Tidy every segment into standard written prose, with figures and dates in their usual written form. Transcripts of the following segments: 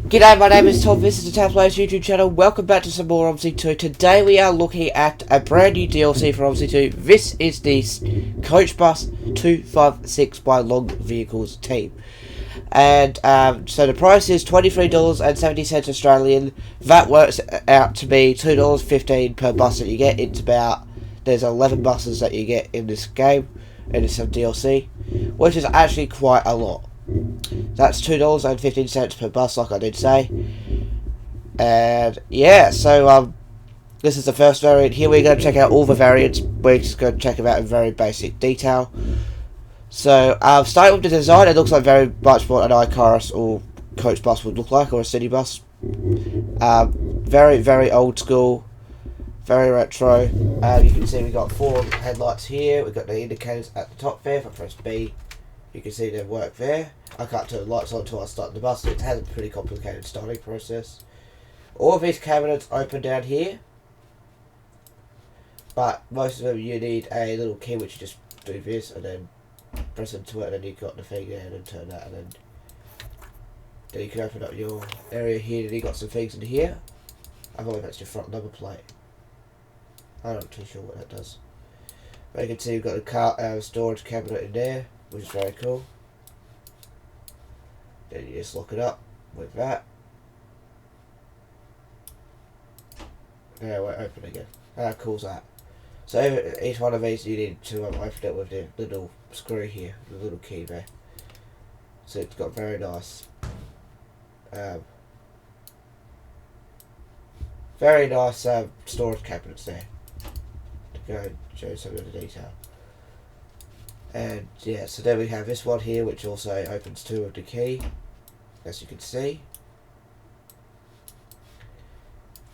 G'day, my name is Tom, this is the Tab Players YouTube channel. Welcome back to some more Omsi 2. Today we are looking at a brand new DLC for Omsi 2. This is the Coachbus 256 by Long Vehicles team. And so the price is $23.70 Australian. That works out to be $2.15 per bus that you get. It's about, there's 11 buses that you get in this game, and it's some DLC, which is actually quite a lot. That's $2.15 per bus, like I did say. And yeah, so this is the first variant. Here we're going to check out all the variants. We're just going to check them out in very basic detail. So starting with the design, it looks like very much what an iCars or Coachbus would look like, or a city bus. Very, very old school, very retro. You can see we've got 4 headlights here. We've got the indicators at the top there. If I press B, you can see they work there. I can't turn the lights on until I start the bus. It has a pretty complicated starting process. All of these cabinets open down here, but most of them you need a little key which you just do this and then press into it, and then you've got the thing there and then turn that, and then you can open up your area here. Then you've got some things in here. I believe that's your front number plate. I'm not too sure what that does. But you can see you've got a car storage cabinet in there, which is very cool. Then you just lock it up with that. Now it won't open again. How cool is that? So each one of these you need to open it with the little screw here, the little key there. So it's got very nice, storage cabinets there to go and show some of the detail. And yeah, so then we have this one here, which also opens to with the key, as you can see.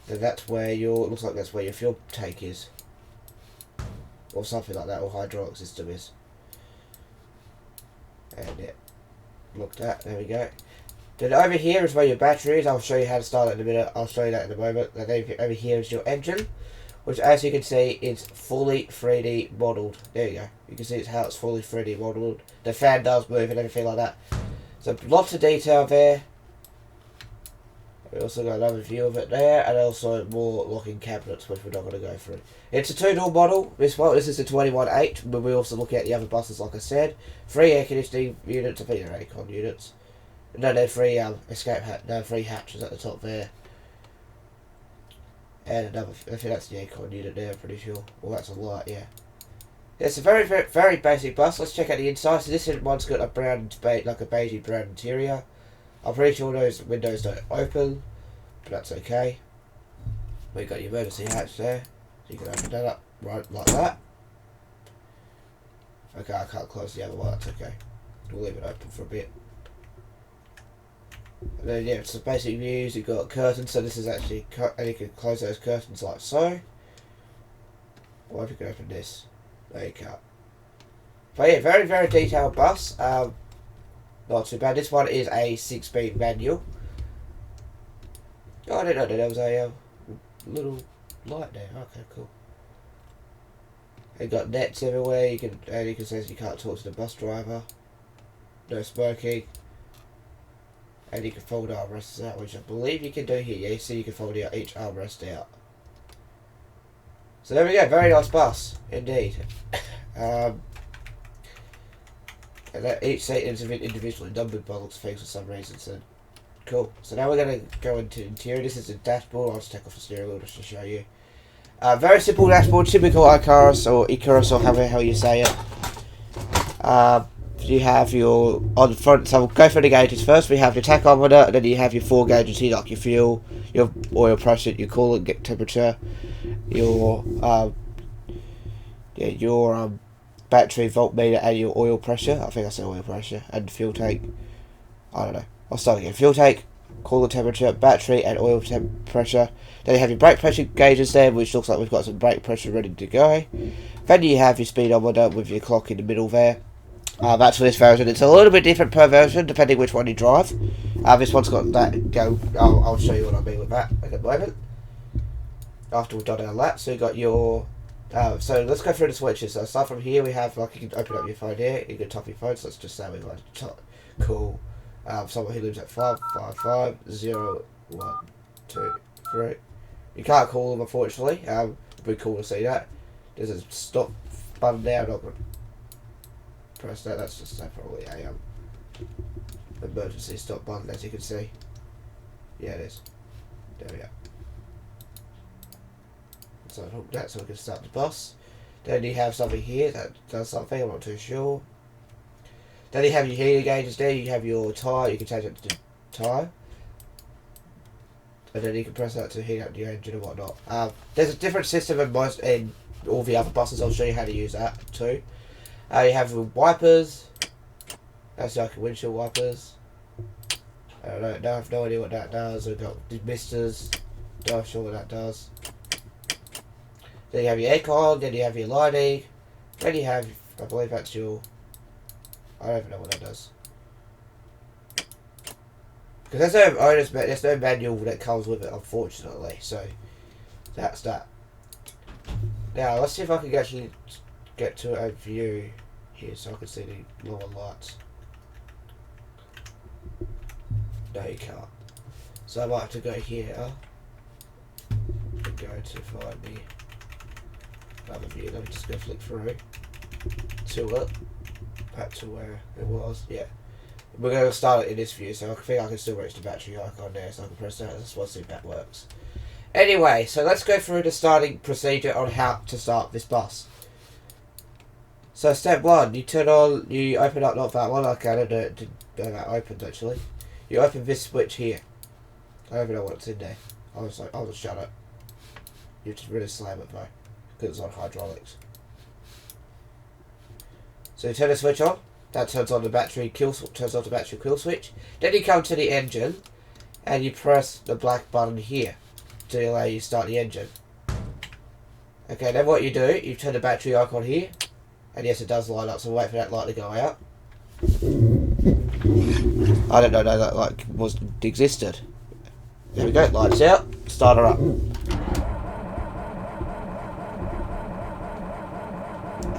Then that's where your, it looks like that's where your fuel tank is, or something like that, or hydraulic system is. And yeah, look at that, there we go. Then over here is where your battery is. I'll show you how to start it in a minute. I'll show you that in a moment. And then over here is your engine, which, as you can see, is fully 3D modelled. There you go. You can see it's how it's fully 3D modelled. The fan does move and everything like that. So lots of detail there. We also got another view of it there, and also more locking cabinets, which we're not going to go through. It's a 2-door model. This is a 21.8, but we also look at the other buses, like I said. 3 air conditioning units. I think they're aircon units. No, they're 3 3 hatches at the top there. And another, I think that's the aircon unit there, I'm pretty sure. Well, that's a light, yeah. It's a very, very, very basic bus. Let's check out the inside. So this one's got a brown, like a beigey brown interior. I'm pretty sure those windows don't open, but that's okay. We've got your emergency hatch there, so you can open that up right like that. Okay, I can't close the other one, that's okay. We'll leave it open for a bit. And then yeah, it's the basic views. You've got curtains, so this is actually, and you can close those curtains like so. Or if you can open this, there you go. But yeah, very, very detailed bus. Not too bad. This one is a 6-speed manual. Oh, I didn't know that there was a little light there. Okay, cool. You got nets everywhere. You can say you can't talk to the bus driver. No smoking. And you can fold armrests out, which I believe you can do here. Yeah, you see you can fold each armrest out. So there we go. Very nice bus indeed. And that each seat is individually numbered by looks of things for some reason, so cool. So now we're going to go into interior. This is the dashboard. I'll just take off the steering wheel just to show you. Very simple dashboard, typical iCars or Icarus or however you say it. You have your, on the front, so we'll go through the gauges first. We have your tachometer, and then you have your 4 gauges here, like your fuel, your oil pressure, your coolant temperature, your battery voltmeter, and your oil pressure. I think I said oil pressure, and fuel tank. I don't know. I'll start again. Fuel tank, coolant temperature, battery, and oil pressure. Then you have your brake pressure gauges there, which looks like we've got some brake pressure ready to go. Then you have your speedometer with your clock in the middle there. That's for this version. It's a little bit different per version, depending which one you drive. This one's got that. I'll show you what I mean with that in a moment. After we've done our lap, so you got your. So let's go through the switches. So start from here. We have, like, you can open up your phone here. You can tap your phone. So let's just say we want to cool, Someone who lives at 5550123. You can't call them, unfortunately. It'd be cool to see that. There's a stop button there. I'm not going to press that. That's just probably a emergency stop button, as you can see. Yeah, it is. There we go. So hook that so we can start the bus. Then you have something here that does something. I'm not too sure. Then you have your heater gauges there. You have your tyre. You can change it to tyre. And then you can press that to heat up your engine and whatnot. There's a different system in all the other buses. I'll show you how to use that too. You have the wipers. That's like windshield wipers. I don't know. I have no idea what that does. We've got the misters. Not sure what that does. Then you have your aircon. Then you have your lighting. Then you have, I believe that's your. I don't even know what that does. Because there's no manual that comes with it, unfortunately. So that's that. Now let's see if I can actually get to a view here, so I can see the lower lights. No, you can't. So I might have to go here and go to find the other view. Let me just go flick through to it, back to where it was. Yeah. We're going to start it in this view, so I think I can still reach the battery icon there, so I can press that. Let's see if that works. Anyway, so let's go through the starting procedure on how to start this bus. So step 1, you open up, not that one, okay, I don't know that opened actually. You open this switch here. I don't even know what's in there. I'll just shut it. You have to really slam it though, because it's on hydraulics. So you turn the switch on. That turns on the battery kill switch. Then you come to the engine, and you press the black button here to allow you to start the engine. Okay, then what you do, you turn the battery icon here, and yes, it does light up. So wait for that light to go out. I don't know that light existed. There we go. Lights out. Start her up.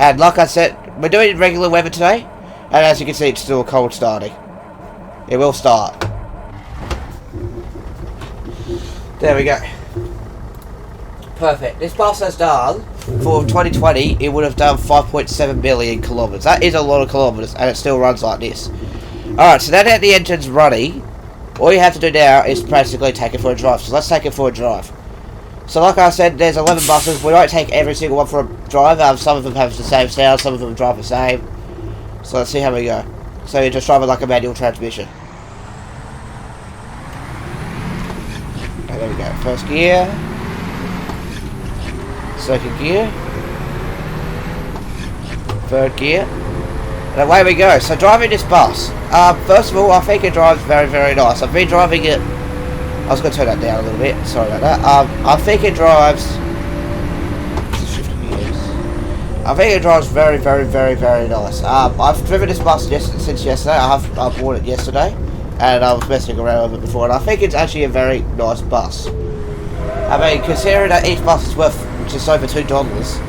And like I said, we're doing regular weather today. And as you can see, it's still cold starting. It will start. There we go. Perfect. This bus has done, for 2020, it would have done 5.7 million kilometres. That is a lot of kilometres, and it still runs like this. Alright, so now that the engine's running, all you have to do now is basically take it for a drive. So let's take it for a drive. So like I said, there's 11 buses. We won't take every single one for a drive. Some of them have the same sound, some of them drive the same. So let's see how we go. So you're just driving like a manual transmission. And there we go. First gear. Second gear. Third gear. And away we go. So driving this bus. First of all, I think it drives very, very nice. I've been driving it. I was going to turn that down a little bit. Sorry about that. I think it drives very, very, very, very nice. I've driven this bus since yesterday. I bought it yesterday, and I was messing around with it before, and I think it's actually a very nice bus. I mean, considering that each bus is worth just over $2,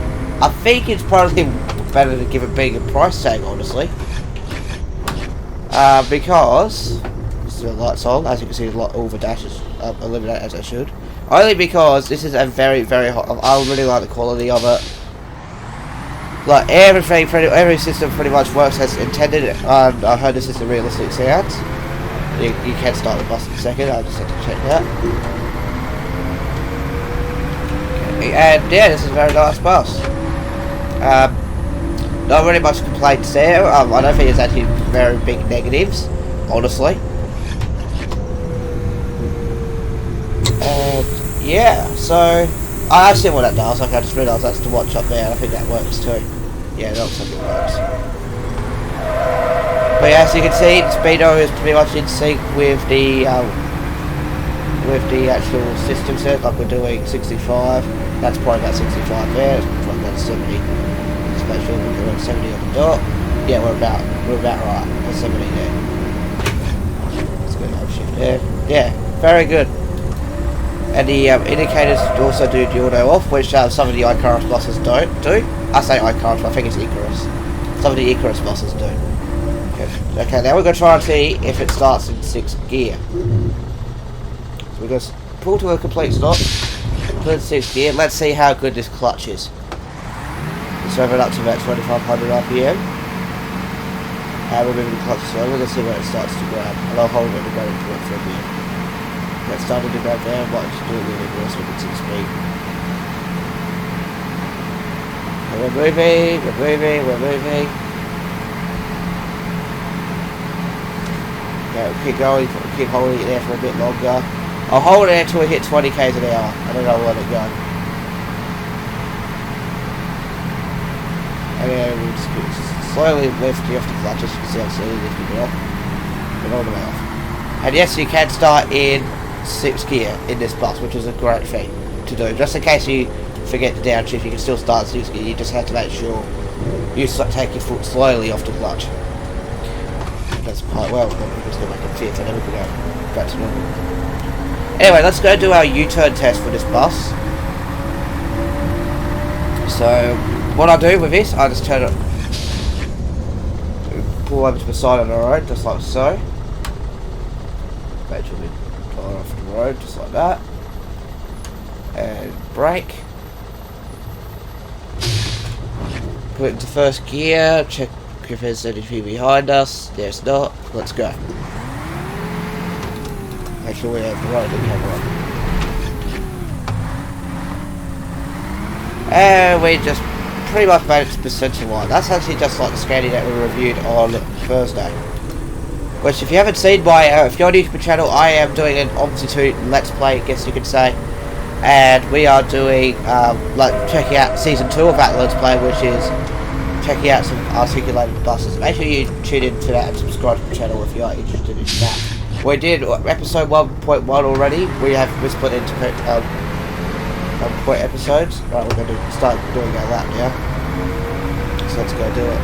I think it's probably better to give it being a price tag, honestly. Because the lights on, as you can see, all the dashes illuminate as I should. Only because this is a very, very hot. I really like the quality of it. Like every system pretty much works as intended. I heard this is a realistic sound. You can start the bus in a second. I just have to check that. Okay, and yeah, this is a very nice bus. Not really much complaints there. I don't think it's actually very big negatives, honestly. And yeah, so I see what that does. Like I just realised that's the watch up there. I think that works too. Yeah, it looks like it works. But yeah, as you can see, the speedo is pretty much in sync with the actual system set. Like we're doing 65. That's probably about 65 there. It's probably about 70. Just make sure we're doing 70 on the dot. Yeah, we're about right. We're 70 there. Let's go to shift there. Yeah, very good. And the indicators also do the auto off, which some of the Icarus buses don't do. I say Icarus, but I think it's Icarus. Some of the Icarus buses do. Okay, Okay, now we're going to try and see if it starts in 6th gear. So we're going to pull to a complete stop, put in 6th gear. Let's see how good this clutch is. Let's rev it up to about 2500 RPM. And we're moving the clutch slowly. We're going to see where it starts to grab. And I'll hold it to grab into it for a bit. It's starting to grab there. I might just do a little bit more so we can see the speed. And we're moving, we're moving, we're moving. Okay, we'll keep going, we'll keep holding it there for a bit longer. I'll hold it until we hit 20 k's an hour, and then I'll let it go. And then we'll just slowly lift you off the clutch, as you can see I'm slowly lifting it off. And all the way off. And yes, you can start in 6th gear in this bus, which is a great thing to do. Just in case you forget the downshift, you can still start 6th gear. You just have to make sure you take your foot slowly off the clutch. That's quite well, but we're just going to make it 5th and then we can go back to normal. Anyway, let's go do our U-turn test for this bus. So, what I do with this, I just turn it, pull over to the side of the road, just like so. Make sure we drive off the road, just like that. And brake. Put it into 1st gear, check if there's anything behind us. There's not. Let's go. Make sure we have the right camera on. And we just pretty much made it to the center line. That's actually just like the scanning that we reviewed on Thursday. Which, if you haven't seen my, if you're new to my channel, I am doing an Omsi 2 Let's Play, I guess you could say. And we are doing, like, checking out Season 2 of that Let's Play, which is checking out some articulated buses. Make sure you tune into that and subscribe to the channel if you are interested in that. We did episode 1.1 already. We split into point episodes. Right, we're going to start doing that now. So let's go do it.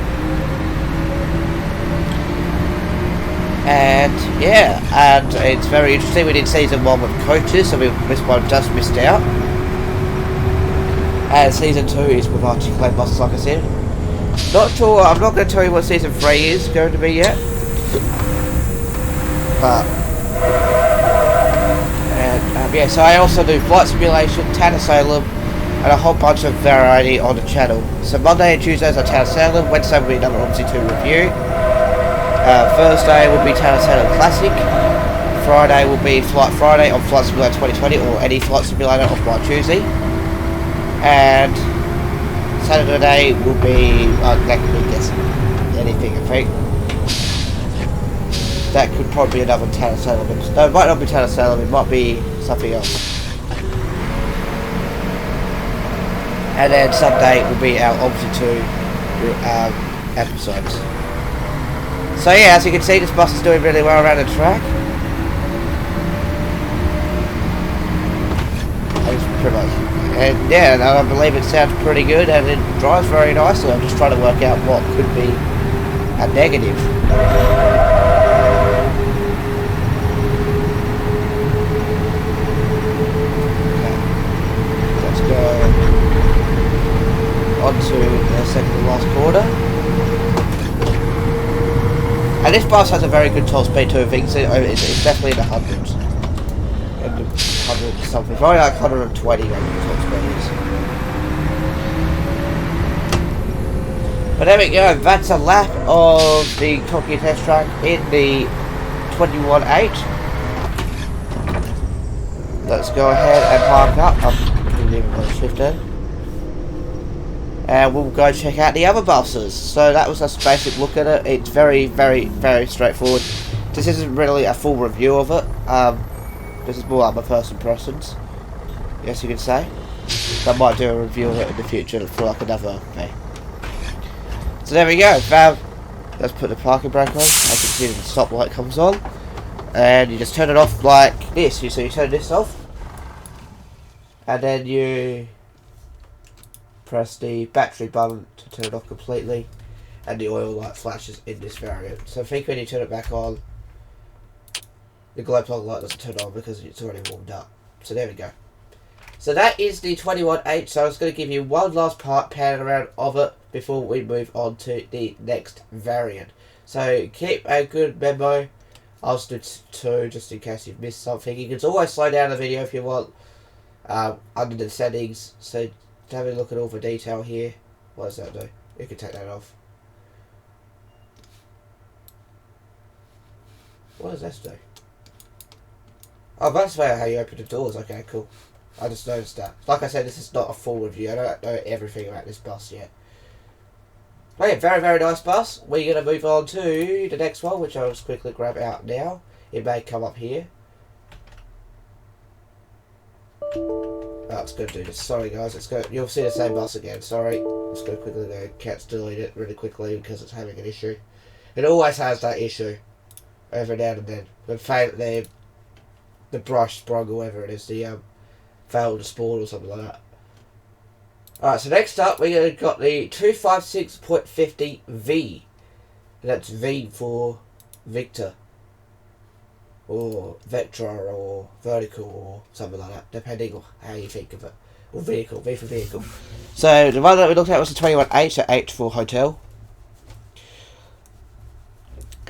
And yeah, and it's very interesting. We did season 1 with coaches, so this one just missed out. And season 2 is with articulated buses, like I said. Not sure. I'm not going to tell you what season 3 is going to be yet. But and yeah, so I also do flight simulation, Town of Salem, and a whole bunch of variety on the channel. So Monday and Tuesdays are Town of Salem. Wednesday will be another Omsi 2 review. Thursday will be Town of Salem Classic. Friday will be Flight Friday on Flight Simulator 2020 or any flight simulator on Flight Tuesday. And Saturday will be, that could be guessing anything, I think. That could probably be another Town of Salem. No, it might not be Town of Salem, it might be something else. And then Sunday will be our Omsi 2 episodes. So yeah, as you can see, this bus is doing really well around the track. Pretty much. And yeah, and I believe it sounds pretty good and it drives very nicely. I'm just trying to work out what could be a negative. Onto the second to last quarter. And this bus has a very good top speed too. I think it's definitely in the hundreds. In the 100 something. Probably like 120 on the top speed. But there we go. That's a lap of the Top Gear test track in the 21.8. Let's go ahead and park up. I'm leaving my shift in. And we'll go check out the other buses. So that was a basic look at it. It's very, very, very straightforward. This isn't really a full review of it. This is more like my first impressions, yes you could say. I might do a review of it in the future for like another thing. So there we go. Let's put the parking brake on. As you can see, the stop light comes on. And you just turn it off like this. So you turn this off. And then you press the battery button to turn it off completely, and the oil light flashes in this variant. So I think when you turn it back on, the glow plug light doesn't turn on because it's already warmed up. So there we go. So that is the 21.8. So I was going to give you one last pan around of it before we move on to the next variant. So keep a good memo. I'll just do 2 just in case you've missed something. You can always slow down the video if you want under the settings. So have a look at all the detail here. What does that do? You can take that off. What does this do? Oh, that's how you open the doors. Okay, cool. I just noticed that. Like I said, this is not a full review. I don't know everything about this bus yet. But yeah, very, very nice bus. We're going to move on to the next one, which I'll just quickly grab out now. It may come up here. Oh, it's going to do this. Sorry, guys. You'll see the same bus again. Sorry. I'm just going to quickly go. Can't delete it really quickly because it's having an issue. It always has that issue. Every now and then. The brush sprung or whatever it is. The failed to spawn or something like that. Alright, so next up we got the 256.50V. That's V for Victor. Or Vectra or Vertical or something like that, depending on how you think of it. Or Vehicle, V for Vehicle. So the one that we looked at was the 21H, so H for Hotel.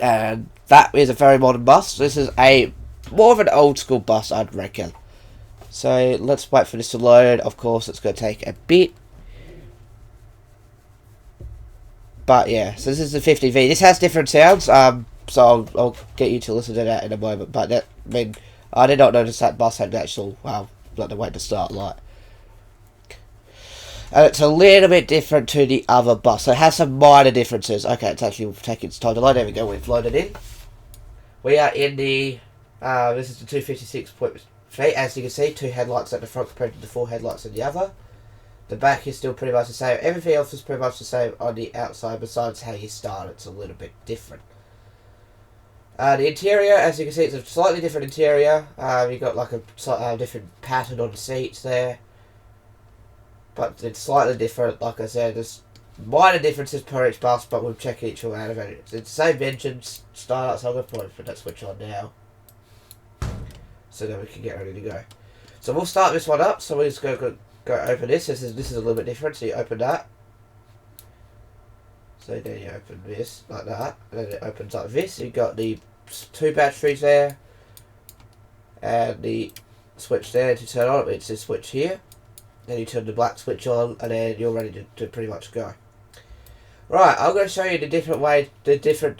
And that is a very modern bus. This is more of an old school bus, I'd reckon. So let's wait for this to load. Of course, it's going to take a bit. But yeah, so this is the 50V. This has different sounds. So I'll get you to listen to that in a moment. But that, I did not notice that bus had the actual, like the way to start light. And it's a little bit different to the other bus. So it has some minor differences. Okay, it's actually taking its time to load. There we go, we've loaded in. We are in the, this is the 256.3. As you can see, 2 headlights at the front compared to the 4 headlights at the other. The back is still pretty much the same. Everything else is pretty much the same on the outside, besides how you start. It's a little bit different. The interior, as you can see, it's a slightly different interior. You've got like a different pattern on the seats there. But it's slightly different, like I said. There's minor differences per each bus, but we'll check each one out of it. It's the same engine start, so I'm going to put that switch on now. So that we can get ready to go. So we'll start this one up. So we'll just go open this. This is a little bit different. So you open that. So then you open this like that. And then it opens like this. You've got the 2 batteries there. And the switch there to turn on. It's this switch here. Then you turn the black switch on. And then you're ready to pretty much go. Right, I'm going to show you the different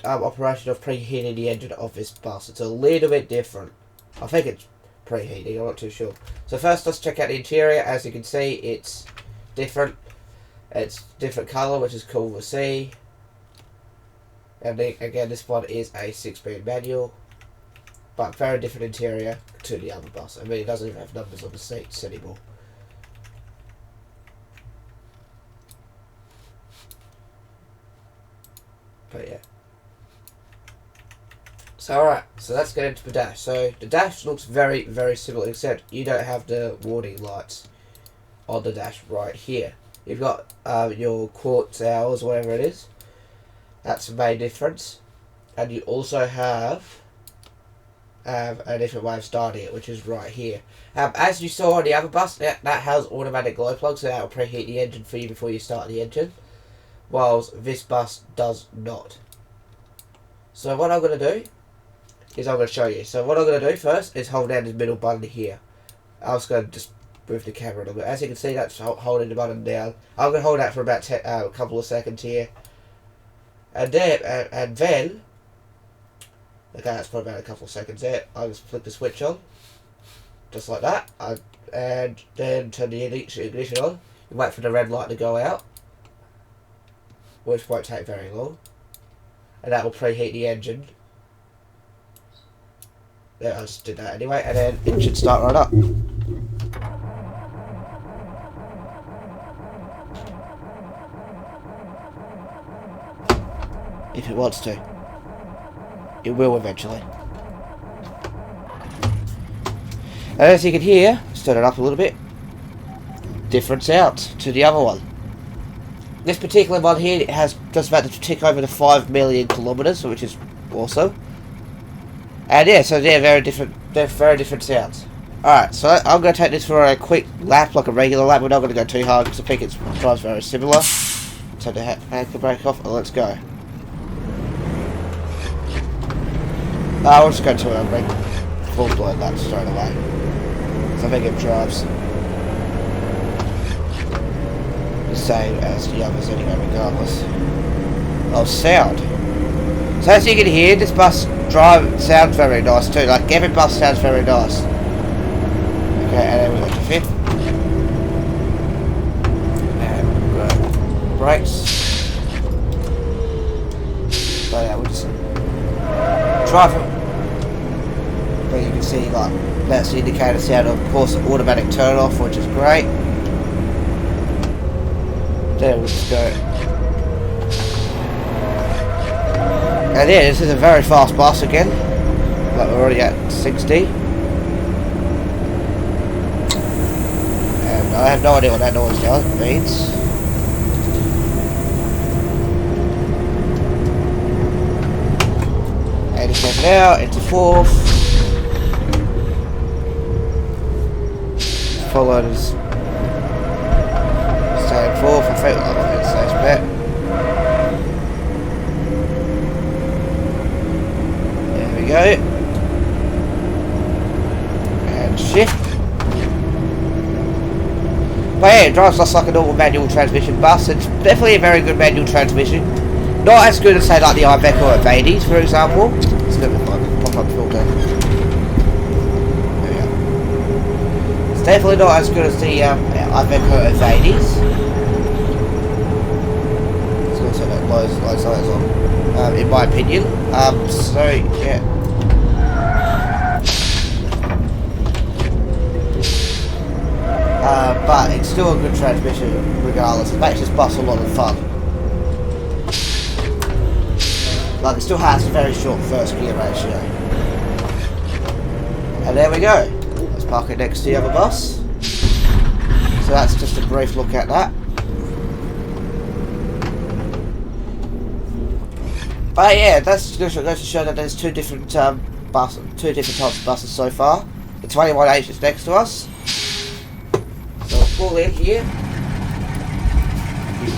operation of preheating the engine of this bus. It's a little bit different. I think it's preheating, I'm not too sure. So first let's check out the interior. As you can see, it's different. It's different colour, which is cool to see. And then, again, this one is a 6-speed manual. But very different interior to the other bus. I mean, it doesn't even have numbers on the seats anymore. But yeah. So alright, so let's get into the dash. So the dash looks very, very similar, except you don't have the warning lights on the dash right here. You've got your quartz hours, whatever it is. That's the main difference. And you also have a different way of starting it, which is right here. As you saw on the other bus, that has automatic glow plugs, so that will preheat the engine for you before you start the engine. Whilst this bus does not. So what I'm going to do is I'm going to show you. So what I'm going to do first is hold down this middle button here. I'm just going to just move the camera a little bit. As you can see, that's holding the button down. I'm going to hold that for about a couple of seconds here. And then, okay, that's probably about a couple of seconds there. I'll just flick the switch on. Just like that. And then turn the ignition on. You wait for the red light to go out, which won't take very long. And that will preheat the engine. There, I just did that anyway, and then it should start right up. If it wants to. It will eventually. And as you can hear, let's turn it up a little bit. Different sounds to the other one. This particular one here, it has just about to tick over the 5 million kilometers, which is awesome. And yeah, so they're very different sounds. Alright, so I'm going to take this for a quick lap, like a regular lap. We're not going to go too hard because I think it drives very similar. Turn the handbrake off and let's go. I'll just go to a ring full blown that straight away. So I think it drives the same as the others anyway, regardless of sound. So as you can hear, this bus sounds very nice too. Like every bus sounds very nice. Okay, and then we got the fifth. And we've got brakes. So yeah, we'll just drive it. But you can see like that's the indicator sound, of course, automatic turn off, which is great. There we just go. And yeah, this is a very fast bus again. Like we're already at 60. And I have no idea what that noise means. Now into fourth. Followed as staying fourth. I think I'm going to say bet. There we go. And shift. But yeah, it drives just like a normal manual transmission bus. It's definitely a very good manual transmission. Not as good as say like the Iveco or Vades, for example. It's a little bit like a pop-up filter. There we go. It's definitely not as good as the Iveco or Vades. It's also got low lights on, in my opinion. So yeah. But it's still a good transmission regardless. It makes this bus a lot of fun. Like it still has a very short first gear ratio. And there we go. Let's park it next to the other bus. So that's just a brief look at that. But yeah, that's goes to show that there's two different types of buses so far. The 21H is next to us. So we'll pull in here.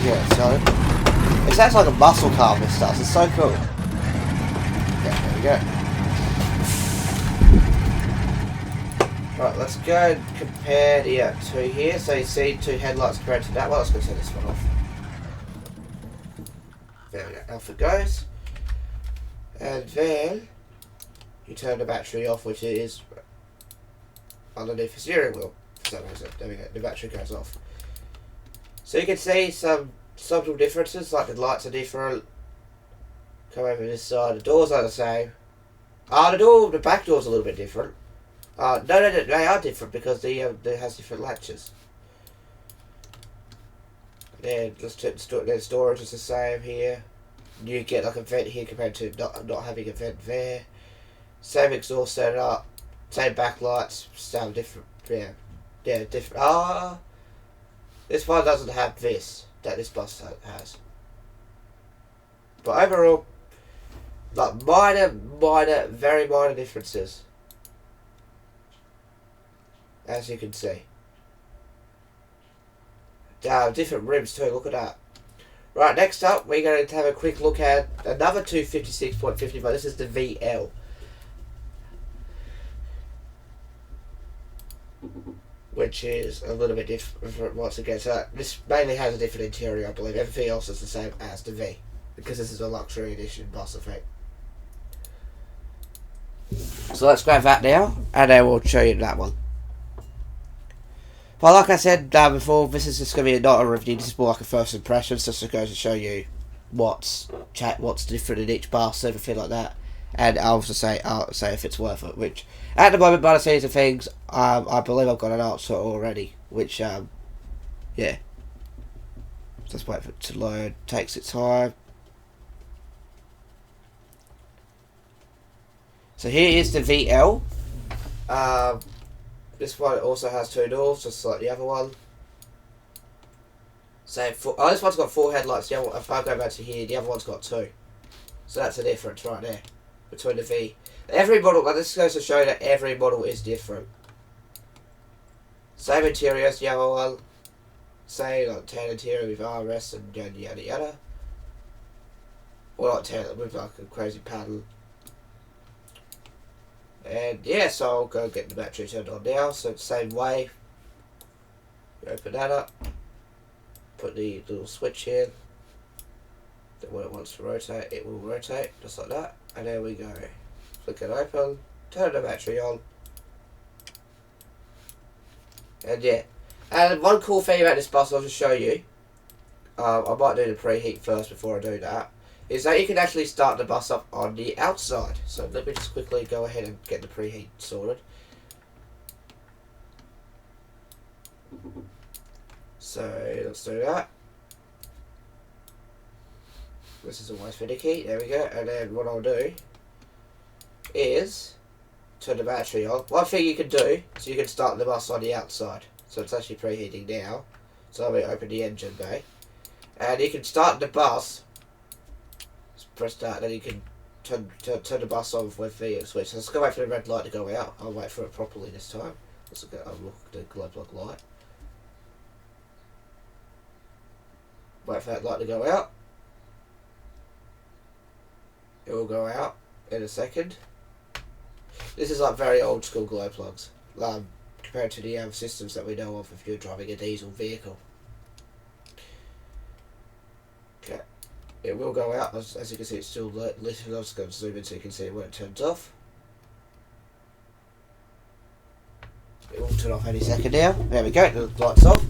Yeah, so it sounds like a muscle car, this stuff. It's so cool. Yeah, there we go. Right, let's go and compare the two here. So you see two headlights compared to that one. Let's go turn this one off. There we go. Off it goes. And then you turn the battery off, which is underneath the steering wheel. For some reason. There we go. The battery goes off. So you can see some subtle differences, like the lights are different. Come over this side, the doors are the same. The back door's a little bit different. No, they are different because it has different latches. Then let's check the storage is the same here. You get like a vent here compared to not having a vent there. Same exhaust setup, same backlights, sound different. Yeah, different. This one doesn't have this that this bus has. But overall, like very minor differences. As you can see. Different rims too, look at that. Right, next up, we're going to have a quick look at another 256.55. This is the VL. Which is a little bit different once again. So this mainly has a different interior, I believe. Everything else is the same as the V. Because this is a luxury edition bus, I think. So let's grab that now, and then we'll show you that one. But like I said before, this is just going to be not a review, this is more like a first impression, just to go to show you what's different in each bus, everything like that. And I'll say if it's worth it, which at the moment, by the series of things, I believe I've got an answer already, which, yeah. Just wait for it to load, takes its time. So here is the VL. This one also has two doors, just like the other one. So this one's got four headlights. The other one, if I go back to here, the other one's got two. So that's the difference right there between the V. Every model, like this goes to show that every model is different. Same interior as the other one. Same like tan interior with armrests and yada yada yada. Or not tan, with like a crazy pattern. And yeah, so I'll go get the battery turned on now. So it's the same way. You open that up, put the little switch in. Then when it wants to rotate, it will rotate, just like that. And there we go. Flick it open, turn the battery on. And yeah. And one cool thing about this bus I'll just show you. I might do the preheat first before I do that. Is that you can actually start the bus up on the outside. So let me just quickly go ahead and get the preheat sorted. So let's do that. This is always finicky. There we go. And then what I'll do is turn the battery on. One thing you can do is you can start the bus on the outside. So it's actually preheating now. So let me open the engine bay. And you can start the bus. Just press that, then you can turn the bus on with the switch. So let's go wait for the red light to go out. I'll wait for it properly this time. Let's look at the glow plug light. Wait for that light to go out. It will go out in a second. This is like very old school glow plugs, compared to the systems that we know of if you're driving a diesel vehicle. Okay, it will go out. As you can see, it's still lit. I'm just going to zoom in so you can see it when it turns off. It will turn off any second now. There we go, the light's off.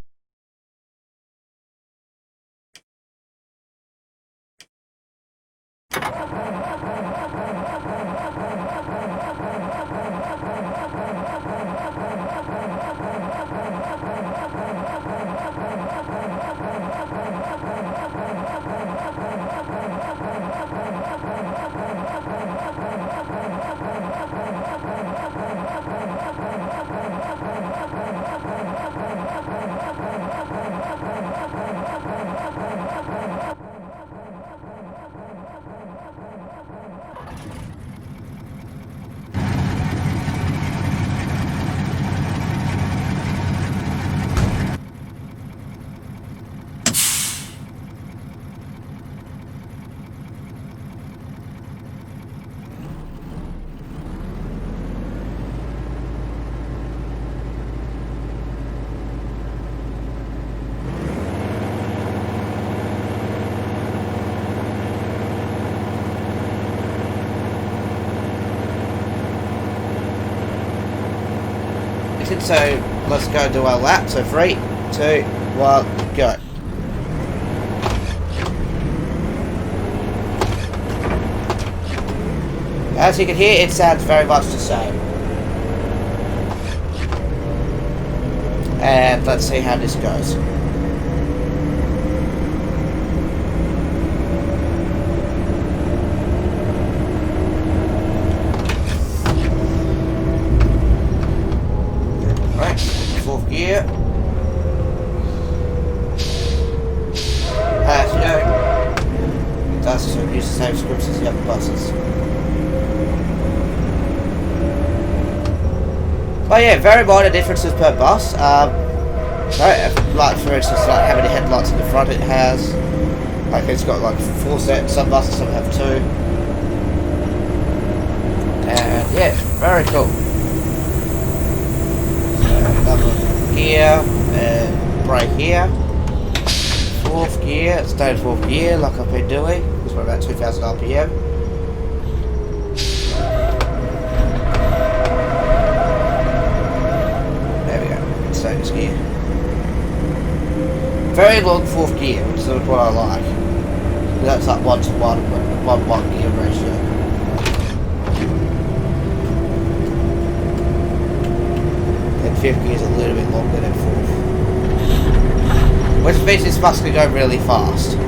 So let's go do our lap. So 3, 2, 1, go. As you can hear, it sounds very much the same. And let's see how this goes. Gear. As you know, it does use the same scripts as the other buses. But yeah, very minor differences per bus. Like for instance, like how many headlights in the front it has. Like it's got like 4 sets. Some buses some have 2. And yeah, very cool. Gear and brake here. 4th gear, stay in 4th gear like I've been doing. It's about 2000 RPM. There we go, stay in this gear. Very long 4th gear, which is what I like. That's like 1 to 1 gear ratio. And 5th gear is a little bit longer than 4th. Which means this bus can go really fast. In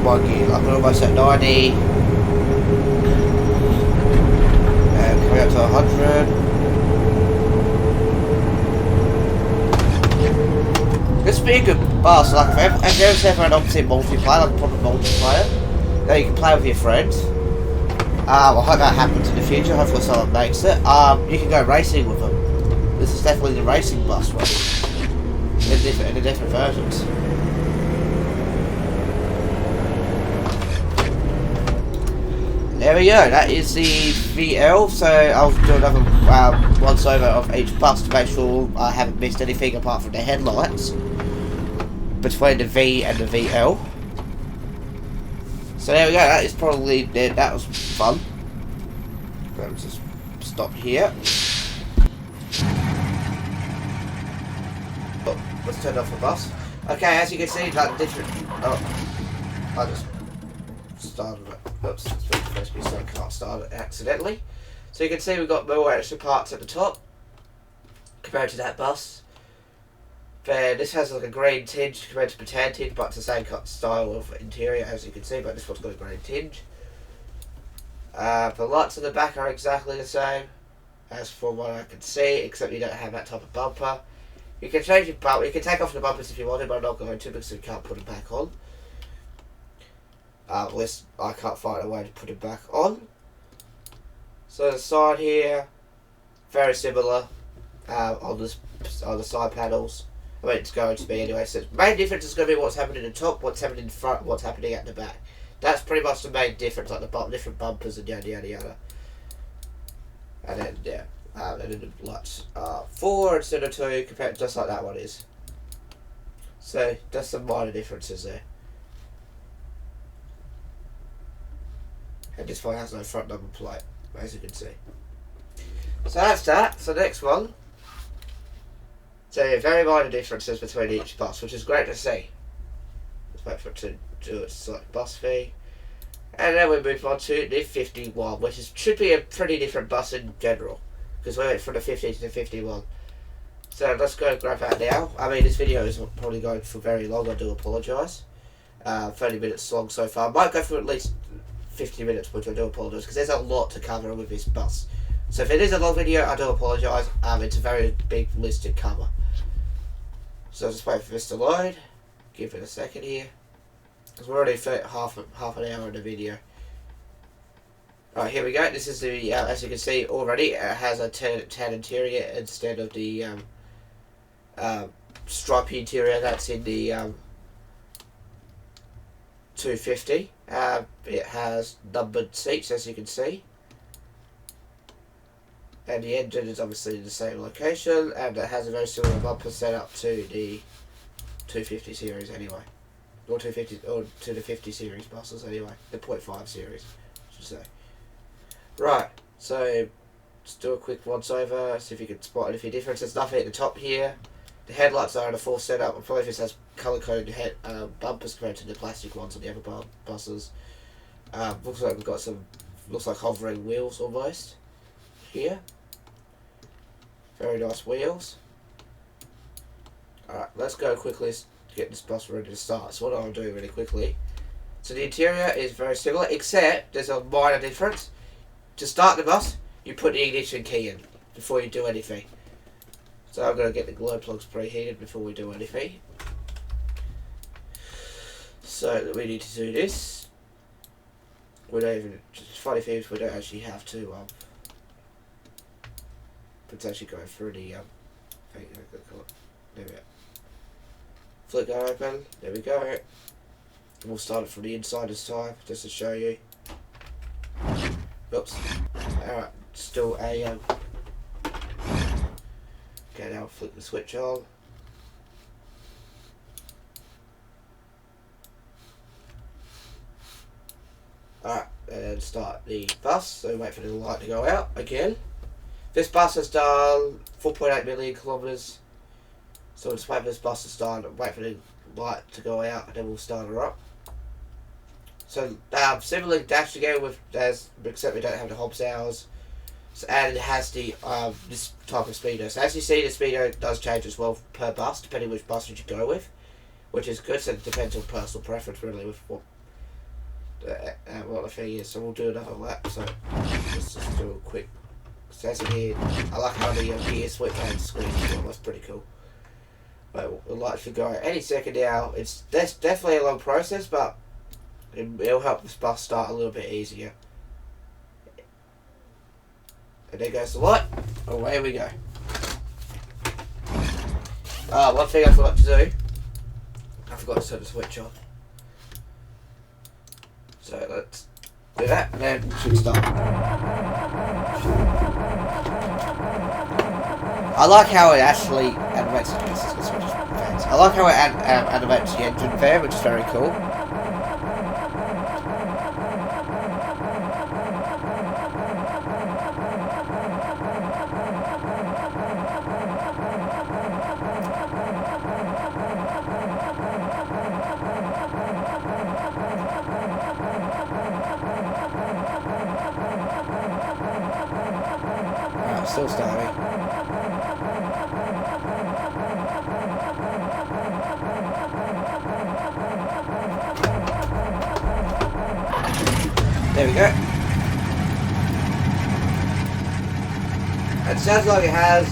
1 gear, like we're almost at 90. And coming up to 100. This would be a good bus, like if there's ever an Omsi multiplayer, like a proper multiplayer, that you can play with your friends. I hope that happens in the future, hopefully someone makes it. You can go racing with them. This is definitely the racing bus one. In the different versions. there we go, that is the VL, so I'll do another once over of each bus to make sure I haven't missed anything apart from the headlights between the V and the VL. So there we go, that is probably, that was fun. Let's just stop here. Oh, let's turn off the bus. Okay, as you can see, like different, oh, I just started it. Oops, it's been supposed to be so I can't start it accidentally. So you can see we've got more extra parts at the top compared to that bus. Then this has like a green tinge compared to the tan tinge, but it's the same style of interior as you can see, but this one's got a green tinge. The lights on the back are exactly the same as from what I can see, except you don't have that type of bumper. You can change your bumper, you can take off the bumpers if you wanted, but I'm not going to because you can't put them back on. Unless I can't find a way to put it back on. So the side here, very similar on the side panels. I mean, it's going to be anyway. So the main difference is going to be what's happening in the top, what's happening in the front, what's happening at the back. That's pretty much the main difference, like the different bumpers and yada yada yada. And then yeah, and then the lights are 4 instead of 2, compared just like that one is. So that's some minor differences there. And this one has no front number plate, as you can see. So that's that. So next one. So yeah, very minor differences between each bus, which is great to see. Let's wait for it to do its like bus fee. And then we move on to the 51, which should be a pretty different bus in general, because we went from the 50 to the 51. So let's go grab that now. I mean, this video is probably going for very long, I do apologise. 30 minutes long so far. Might go for at least 50 minutes, which I do apologise, because there's a lot to cover with this bus. So if it is a long video, I do apologise. It's a very big list to cover. So I'll just wait for this to load. Give it a second here, because we're already half an hour in the video. Alright, here we go. This is the, as you can see already, it has a tan interior instead of the stripy interior that's in the 250. It has numbered seats, as you can see. And the engine is obviously in the same location, and it has a very similar bumper setup to the 250 series anyway. Or 250, or to the 50 series buses anyway. The 0.5 series, I should say. Right, so let's do a quick once over, see if you can spot any differences. There's nothing at the top here. The headlights are in a full setup. I believe this has colour coded bumpers compared to the plastic ones on the other buses. Looks like we've got some, looks like hovering wheels almost here. Very nice wheels. Alright, let's go quickly to get this bus ready to start. So what I'll do really quickly. So the interior is very similar, except there's a minor difference. To start the bus, you put the ignition key in before you do anything. So I'm going to get the glow plugs preheated before we do anything. So we need to do this. We don't even, funny thing is we don't actually have to potentially go through the thing. There we go. Flick that open, there we go. We'll start it from the inside this time, just to show you. Oops. Alright, still a okay, now flick the switch on. Alright, and start the bus, so wait for the light to go out again. This bus has done 4.8 million kilometres, so we'll just wait for this bus to start and wait for the light to go out, and then we'll start her up. So similarly dashed again with, except we don't have the Hobbs hours, so, and it has the this type of speedo. So as you see, the speedo does change as well per bus, depending which bus you go with, which is good. So it depends on personal preference really with what the thing is. So we'll do another lap. So let's just do a quick. So as in here, I like how the gear switch and squeeze as well. That's pretty cool. But we'll likely go any second now. That's definitely a long process, but it'll help this bus start a little bit easier. And there goes the light. Away we go. One thing I forgot to do. I forgot to turn the switch on. So let's Do that, and then we should start. I like how it actually animates. I like how it animates the engine there, which is very cool. Still starting. There we go. It sounds like it has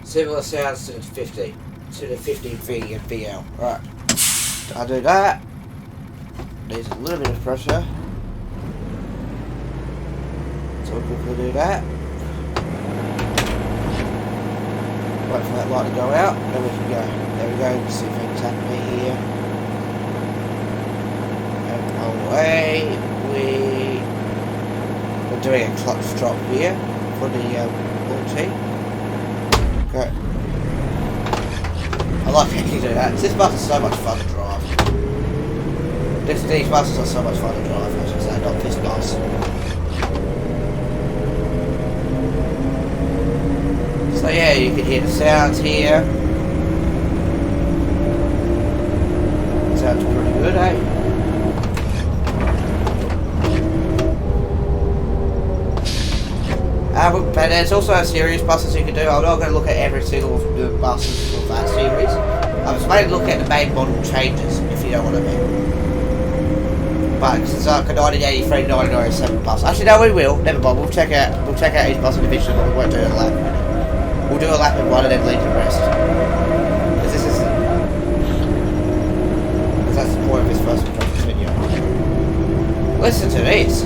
similar sounds to the 50, to the 15V and VL. Right, I'll do that. Needs a little bit of pressure. So we'll quickly do that. Wait for that light to go out, then we can go. There we go, see if anything's happening here. And away we're doing a clutch drop here for the Omsi. Okay. I like how you do that. This bus is so much fun to drive. These buses are so much fun to drive, I should say, not this bus. So yeah, you can hear the sounds here. Sounds pretty good, eh? But there's also a series buses you can do. I'm not going to look at every single of the buses of that series. I was mainly look at the main model changes, if you know what I mean. But it's like a 1983, 1997 bus. Actually, no, we will. Never mind. We'll check out each bus individually, but we won't do a lap. We'll do a lap in one and then leave the rest. Because this is... Because that's the point of this first video. Listen to this.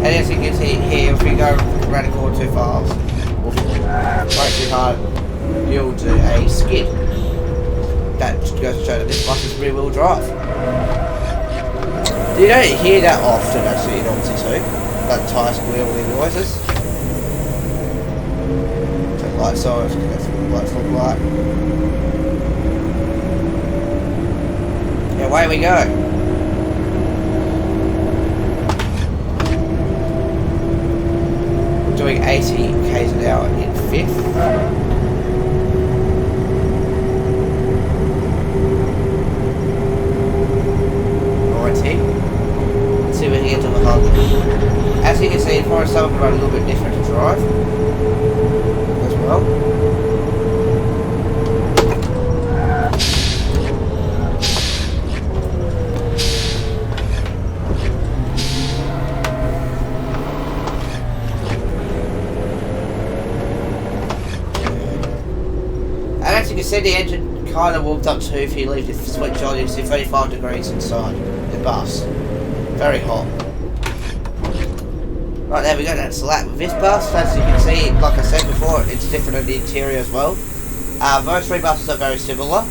And as you can see here, if we go around the corner too fast, or brake too hard, you'll do a skid. That goes to show that this bus is rear wheel drive. You don't hear that often actually in Omsi too, that tyre squealing noises. Light size, that's what the lights look like. Yeah, away we go. We're doing 80 k's an hour in fifth. Alrighty. Let's see if we can get to the hub. As you can see, the forest some of them are a little bit different to drive. Well. And as you can see, the engine kind of warmed up too. If you leave the switch on, you see 35 degrees inside the bus. Very hot. Right, there we go, that's the lap with this bus. As you can see, like I said before, it's different in the interior as well. Those three buses are very similar,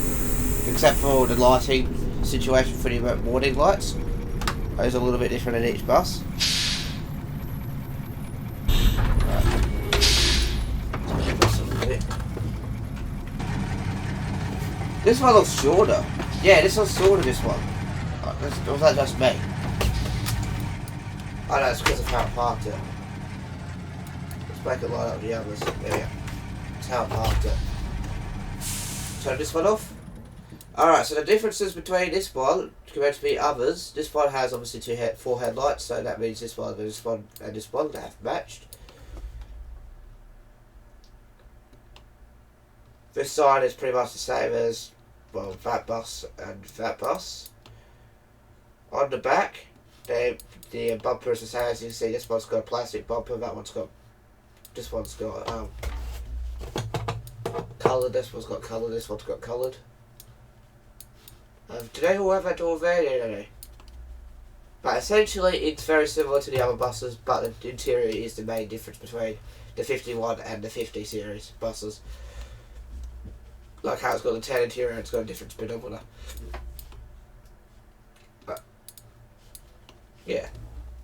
except for the lighting situation for the warning lights. Those are a little bit different in each bus. Right. This one looks shorter. Yeah, this one's shorter, this one. Or was that just me? Oh no, it's because of how I parked it. Let's make it light up the others. There we go. That's how I parked it. Turn this one off. Alright, so the differences between this one compared to the others, this one has obviously four headlights, so that means this one, and this one, and this one have matched. This side is pretty much the same as, well, that bus and that bus. On the back, the bumper is the same. As you can see, this one's got a plastic bumper, this one's got coloured, this one's got coloured, this one's got coloured. Do they all have that door there? No. But essentially, it's very similar to the other buses, but the interior is the main difference between the 51 and the 50 series buses. Like how it's got the tan interior and it's got a different speedometer. But, yeah.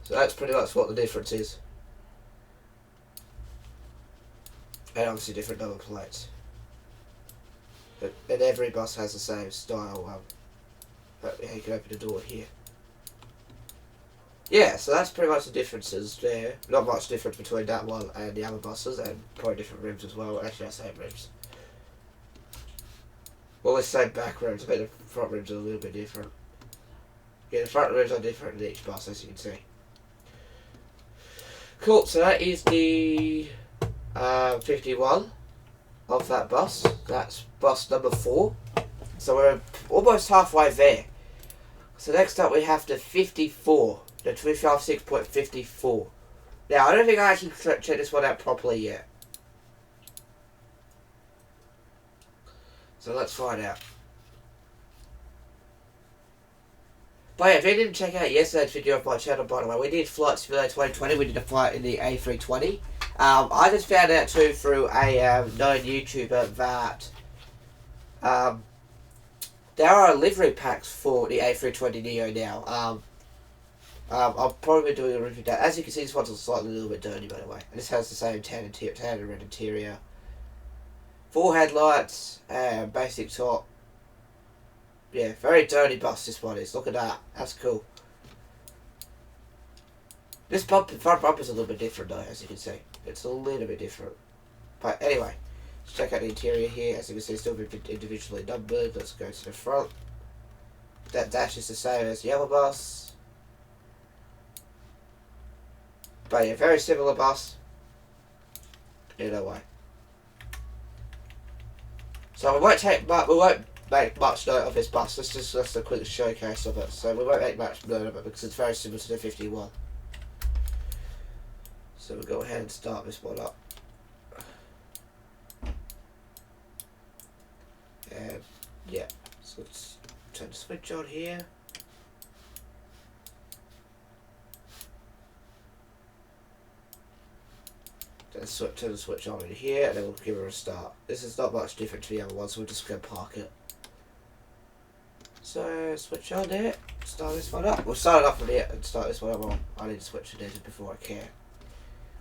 So that's pretty much what the difference is. And obviously different number plates. And every bus has the same style. Yeah, you can open the door here. Yeah, so that's pretty much the differences there. Not much difference between that one and the other buses, and probably different rims as well. Actually, I say rims. Well, let's say back rims. I bet the front rims are a little bit different. Yeah, the front rims are different in each bus, as you can see. Cool, so that is the 51 of that bus. That's bus number 4. So we're almost halfway there. So next up we have the 54. The 256.54. Now, I don't think I actually checked this one out properly yet. So let's find out. But yeah, if you didn't check out yesterday's video of my channel, by the way, we did Flight Simulator 2020. We did a flight in the A320. I just found out too through a known YouTuber that there are livery packs for the A320neo now. I'll probably be doing a review of that. As you can see, this one's slightly a little bit dirty, by the way. And this has the same tan and red interior. 4 headlights, basic top. Yeah, very dirty bus this one is. Look at that. That's cool. This front bumper's a little bit different though, as you can see. It's a little bit different. But anyway, let's check out the interior here. As you can see, it's still individually numbered. Let's go to the front. That dash is the same as the other bus. But yeah, very similar bus. Either way. So we won't make much note of this bus. Let's a quick showcase of it. So we won't make much note of it because it's very similar to the 51. So we'll go ahead and start this one up. And yeah, so let's turn the switch on here. Turn the switch on in here, and then we'll give it a start. This is not much different to the other one, so we're just going to park it. So, switch on there, start this one up. We'll start it up from here and start this one up. Well, I need to switch it engine before I can.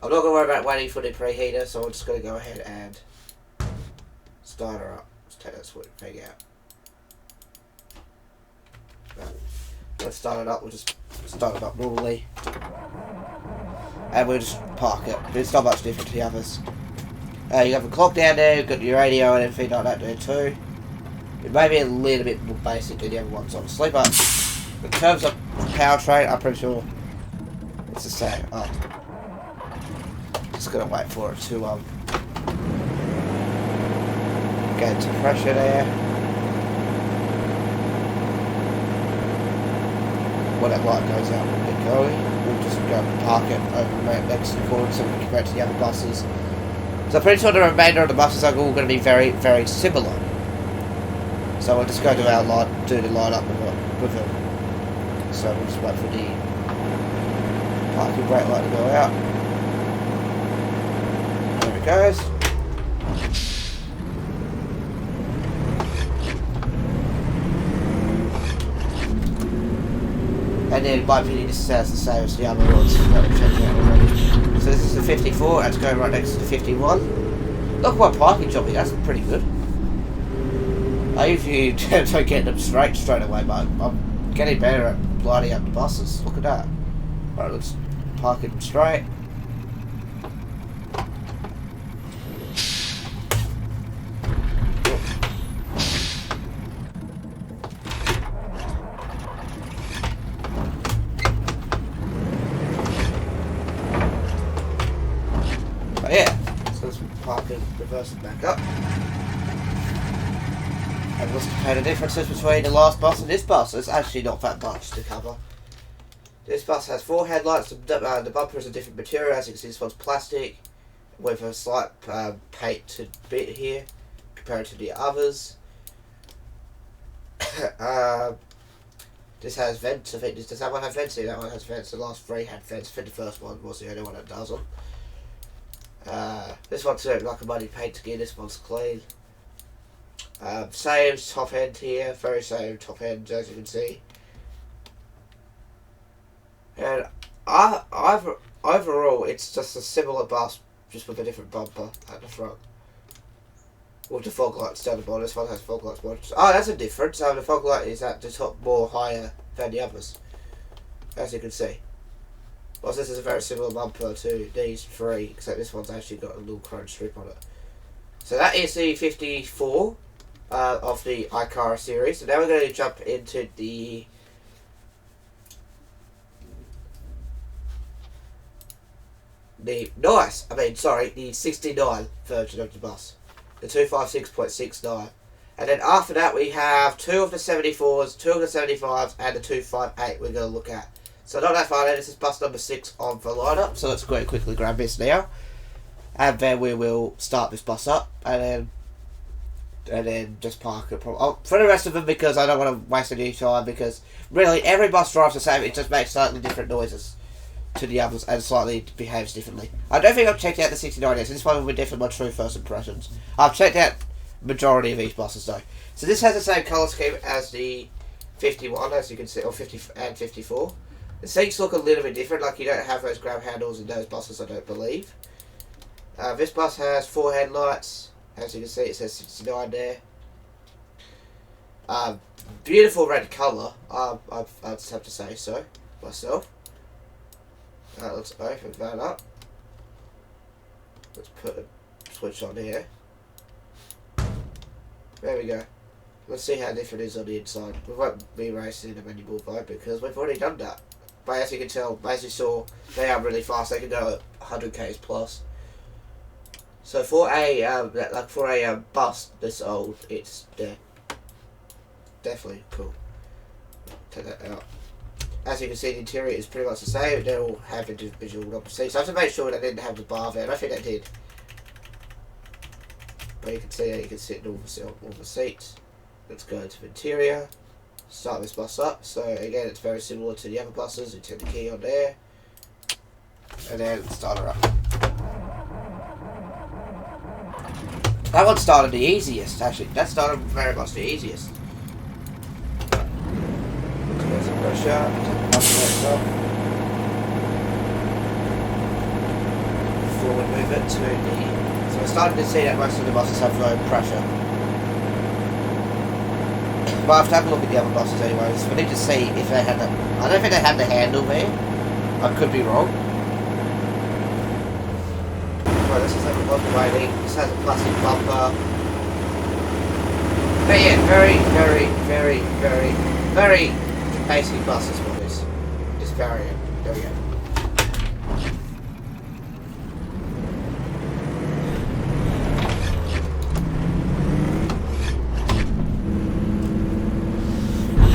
I'm not going to worry about waiting for the preheater, so I'm just going to go ahead and start her up. Let's take that switch thing out. Right. Let's start it up, we'll just start it up normally. And we'll just park it. It's not much different to the others. You have a clock down there, you've got your radio and everything like that there too. It may be a little bit more basic than the other ones, obviously, but in terms of powertrain, I'm pretty sure it's the same. Oh. Just gonna wait for it to get to pressure there. When that light goes out, we'll get going. We'll just go and park it over next to the corner so we can compare it to the other buses. So I'm pretty sure the remainder of the buses are all going to be very, very similar. So we'll just go to our line, do the line up with them. So we'll just wait for the parking brake light to go out. There it goes. And then, in my opinion, this is the same as the other ones. So this is the 54, and it's going right next to the 51. Look at my parking job here, that's pretty good. I usually don't get them straight away, but I'm getting better at lighting up the buses. Look at that. Alright, let's park it straight. Reverse it back up. And let's compare the differences between the last bus and this bus. It's actually not that much to cover. This bus has 4 headlights. The bumper is a different material. As you can see, this one's plastic with a slight painted bit here compared to the others. This has vents. I think does that one have vents? That one has vents. The last 3 had vents. I think the first one was the only one that doesn't. This one's like a muddy paint skin, this one's clean. Same top end here, very same top end as you can see. And overall, it's just a similar bus, just with a different bumper at the front. With the fog lights down the bottom. This one has fog lights. Oh, that's a difference. The fog light is at the top more higher than the others, as you can see. Well, this is a very similar bumper to these three, except this one's actually got a little chrome strip on it. So that is the 54 of the iCar series. So now we're going to jump into the the 69 version of the bus. The 256.69. And then after that we have two of the 74s, two of the 75s, and the 258 we're going to look at. So not that far now, this is bus number 6 on the lineup. So let's quickly grab this now. And then we will start this bus up and then just park it for the rest of them, because I don't want to waste any time, because really every bus drives the same, it just makes slightly different noises to the others and slightly behaves differently. I don't think I've checked out the 69 yet, so this one will be definitely my true first impressions. I've checked out majority of these buses though. So this has the same colour scheme as the 51, as you can see, or 50 and 54. The seats look a little bit different, like you don't have those grab handles in those buses, I don't believe. This bus has 4 headlights, as you can see it says 69 there. Beautiful red colour, I just have to say so myself. Let's open that up. Let's put a switch on here. There we go. Let's see how different it is on the inside. We won't be racing in the manual mode because we've already done that. But as you can tell, as you saw, they are really fast. They can go at 100 k's plus. So for a bus this old, it's definitely cool. Take that out. As you can see, the interior is pretty much the same. They all have individual number seats. I have to make sure they didn't have the bar there. I don't think they did. But you can see that you can sit in all the seats. Let's go to the interior. Start this bus up. So again, it's very similar to the other buses. You turn the key on there. And then start her up. That one started the easiest, actually. That started very much the easiest. There's some pressure. Before we move it to the... So we're starting to see that most of the buses have low pressure. But I have to have a look at the other buses anyways. We need to see if they had the... I don't think they had the handle there. I could be wrong. Well, this is like a bumper waiting. This has a plastic bumper. But yeah, very basic buses for this. Just variant. There we go.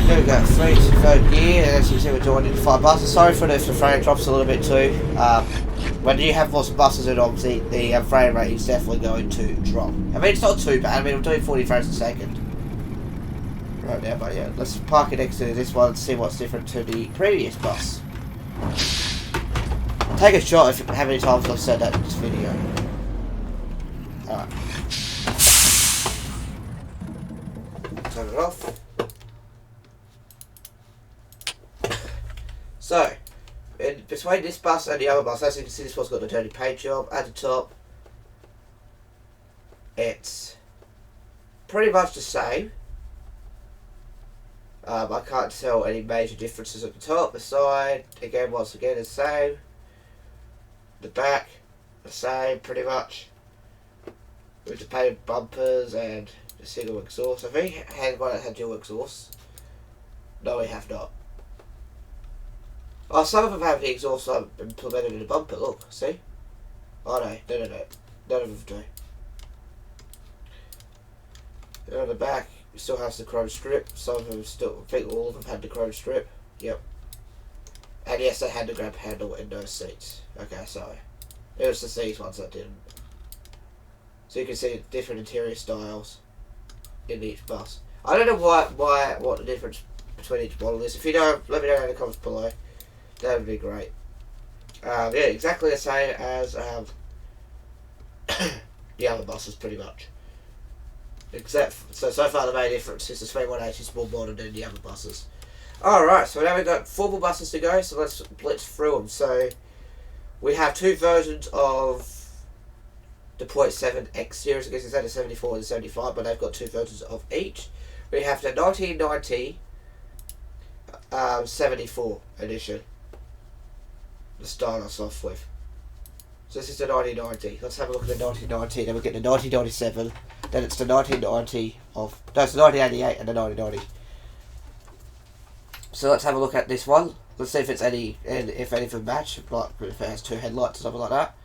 There we go, 3 to 3rd gear, and as you can see we're joining 5 buses. Sorry for if the frame drops a little bit too. When you have lots of buses in Omsi, the frame rate is definitely going to drop. I mean, it's not too bad. I mean, I'm doing 40 frames a second right now, but yeah, let's park it next to this one and see what's different to the previous bus. Take a shot if how many times I've said that in this video. Alright. Turn it off. So, between this bus and the other bus, as you can see, this one's got the dirty paint job at the top. It's pretty much the same. I can't tell any major differences at the top. The side, again, once again, the same. The back, the same, pretty much. With the painted bumpers and the single exhaust. I think one had dual exhaust. No, we have not. Oh, some of them have the exhaust implemented in the bumper, look, see? Oh no, no. None of them do. And on the back, it still has the chrome strip. Some of them still, I think all of them had the chrome strip. Yep. And yes, they had the grab handle in those seats. Okay, sorry. It was the seats ones that didn't. So you can see different interior styles in each bus. I don't know what the difference between each model is. If you know, let me know in the comments below. That would be great. Yeah, exactly the same as the other buses, pretty much. So far the main difference is the 318 is more modern than the other buses. Alright, so now we've got 4 more buses to go, so let's blitz through them. So we have 2 versions of the .7X series, I guess it's the 74 and the 75, but they've got 2 versions of each. We have the 1990 74 edition to start us off with. So this is the 1990. Let's have a look at the 1990. Then we get the 1997. Then it's the 1990 of... No, it's the 1988 and the 1990. So let's have a look at this one. Let's see if it's any of them match. Like if it has 2 headlights or something like that.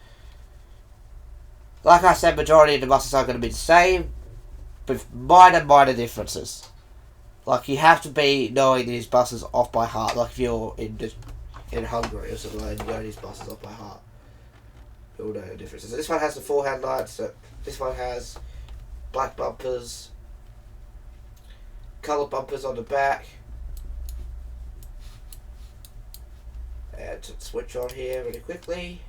Like I said, majority of the buses are going to be the same, with minor differences. Like you have to be knowing these buses off by heart. Like if you're in Hungary or something like that, you know these buses off by heart. You'll know the differences. So this one has the 4 headlights. So this one has black bumpers, coloured bumpers on the back. And to switch on here really quickly.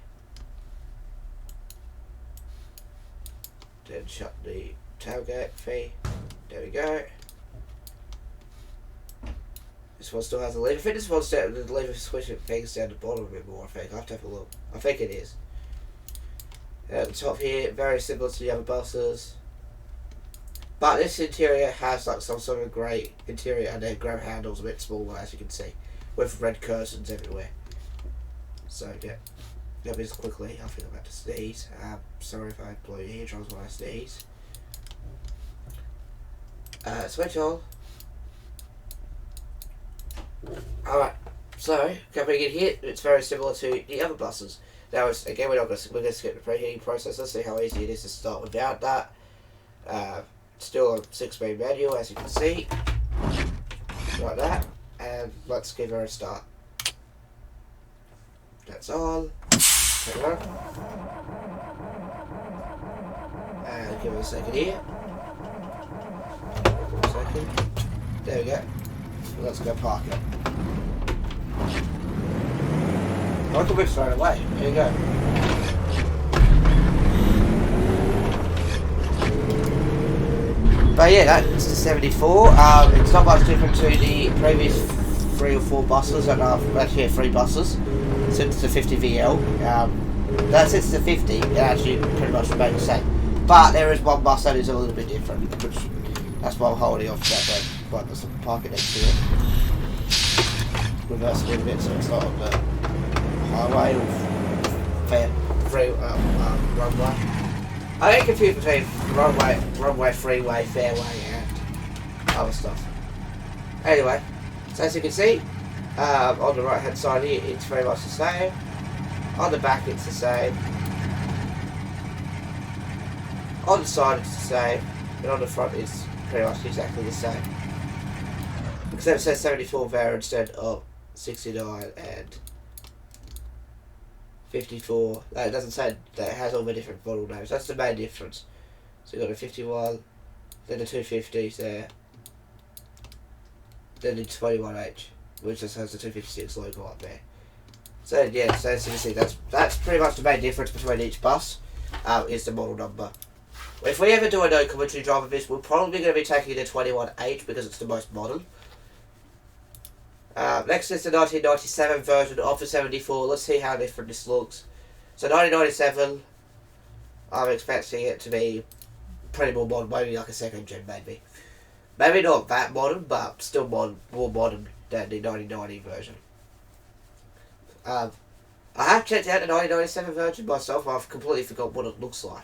Then shut the tailgate fee. There we go. This one still has a lever. I think this one's down, the lever switching things down the bottom a bit more, I think. I'll have to have a look. I think it is. At the top here, very similar to the other buses. But this interior has like some sort of grey interior and then grab handles a bit smaller, as you can see. With red curtains everywhere. So yeah. That is quickly. I think I'm about to sneeze. Sorry if I blow your eardrums when I sneeze. Switch on. Alright, so coming in here, it's very similar to the other buses. Now, again, we're going to skip the preheating process. Let's see how easy it is to start without that. Still a 6-speed manual, as you can see. Like that. And let's give her a start. That's on. And give it a second here. A second. There we go. Let's go park it. I can whip straight away. There you go. But yeah, that's the 74. It's not much different to the previous 3 or 4 buses, and actually 3 buses since the 50 VL. Since the 50, it actually pretty much remains the same. But there is one bus that is a little bit different, which that's why I'm holding off that way. Right, let's park it next to it. Reverse it a little bit so it's not on the highway or runway. I get confused between runway, freeway, fairway, and other stuff. Anyway, so as you can see, on the right hand side here, it's very much the same. On the back, it's the same. On the side, it's the same. And on the front, it's pretty much exactly the same. Except it says 74 there instead of 69 and 54. It doesn't say that it has all the different model names. That's the main difference. So you've got the 51, then the 250s there, then the 21H, which just has the 256 logo up there. So yeah, so as you can see, that's pretty much the main difference between each bus, is the model number. If we ever do a no commentary drive of this, we're probably going to be taking the 21H because it's the most modern. Next is the 1997 version of the 74. Let's see how different this looks. So 1997, I'm expecting it to be pretty more modern, maybe like a 2nd gen maybe. Maybe not that modern, but still more modern than the 1990 version. I have checked out the 1997 version myself, I've completely forgot what it looks like.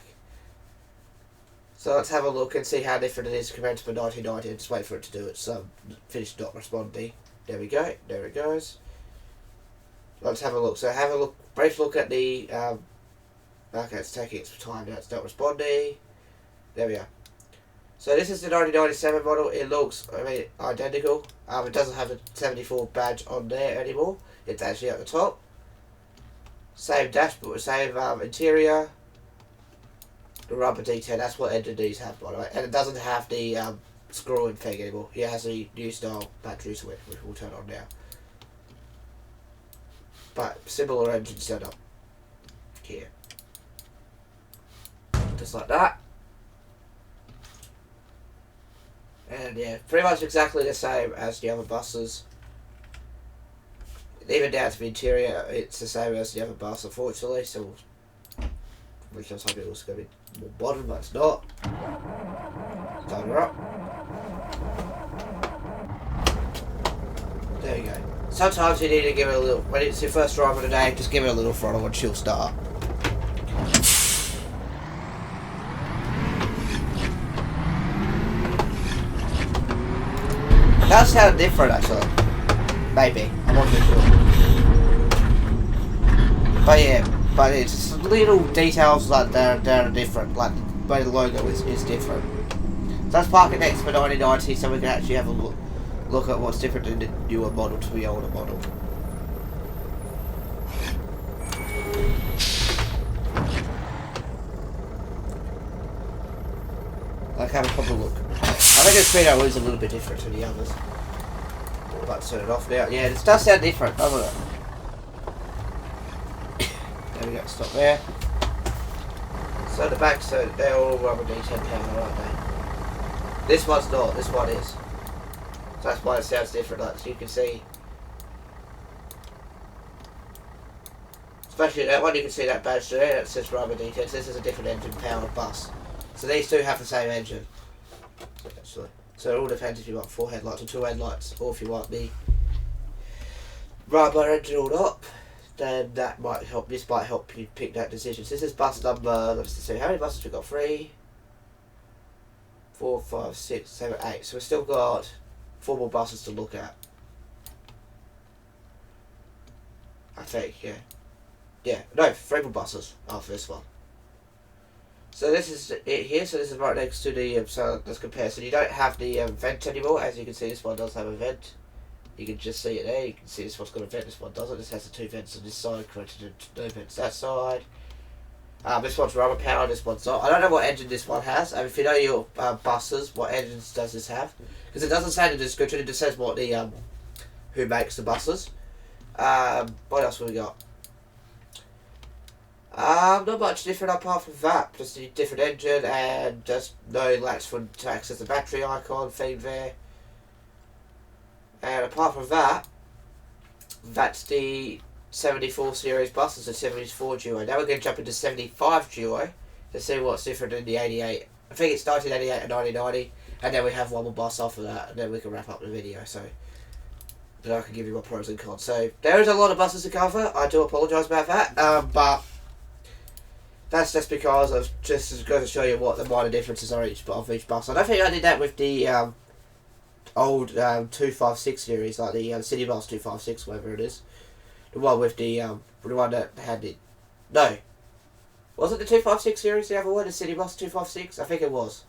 So let's have a look and see how different it is compared to the 1990 and just wait for it to do its finish not responding. There we go, there it goes. Let's have a look. So have a brief look at the, okay, it's taking its time now, it's not responding. There we are. So this is the 1997 model. It looks, identical. It doesn't have the 74 badge on there anymore. It's actually at the top. Same dashboard, same interior. The rubber detail, that's what NDDs have, by the way. And it doesn't have the screw-in thing anymore. It has a new style battery switch, which we'll turn on now. But similar engine setup here. Just like that. And yeah, pretty much exactly the same as the other buses. Even down to the interior, it's the same as the other bus, unfortunately. So, which I was hoping it was going to be more modern, but it's not. Start her up. There you go. Sometimes you need to give it a little. When it's your first drive of the day, just give it a little throttle and she'll start. That sound different, actually. Maybe. I'm not too sure. But yeah, but it's little details like that are different. Like the way the logo is different. So let's park it next to the 9090 so we can actually have a look at what's different in the newer model to the older model. Like have a proper look. I think the speedo is a little bit different to the others. I'm about to turn it off now. Yeah, it does sound different, doesn't it? There we go, stop there. So the back, so they're all rubber D10 power, aren't they? This one's not, this one is. So that's why it sounds different, like so you can see. Especially that one, you can see that badge there, that says rubber D10, so this is a different engine powered bus. So these two have the same engine. Actually. So it all depends if you want 4 headlights or 2 headlights, or if you want the rubber engine or not. Then that might help. This might help you pick that decision. So this is bus number. Let's see how many buses we got. 3, 4, 5, 6, 7, 8. So we've still got 4 more buses to look at. I think, yeah. Yeah, no, 3 more buses after this one. So this is it here. So this is right next to the. So let's compare. So you don't have the vent anymore. As you can see, this one does have a vent. You can just see it there. You can see this one's got a vent. This one doesn't. This has the 2 vents on this side, connected to no vents that side. This one's rubber powered. This one's not. I don't know what engine this one has. If you know your buses, what engines does this have? Because it doesn't say in the description. It just says what the who makes the buses. What else have we got? Not much different apart from that. Just a different engine and just no latch to access the battery icon theme there. And apart from that, that's the 74 series buses and 74 Duo. Now we're going to jump into 75 Duo to see what's different in the 88. I think it's 1988 and 1990, and then we have one more bus after that, and then we can wrap up the video. So then I can give you my pros and cons. So there is a lot of buses to cover. I do apologise about that, but that's just because I've just going to show you what the minor differences are of each bus. I don't think I did that with the old 256 series, like the City Bus 256, whatever it is. The one with the one that had it. No. Was it the 256 series, the other one, the City Bus 256? I think it was.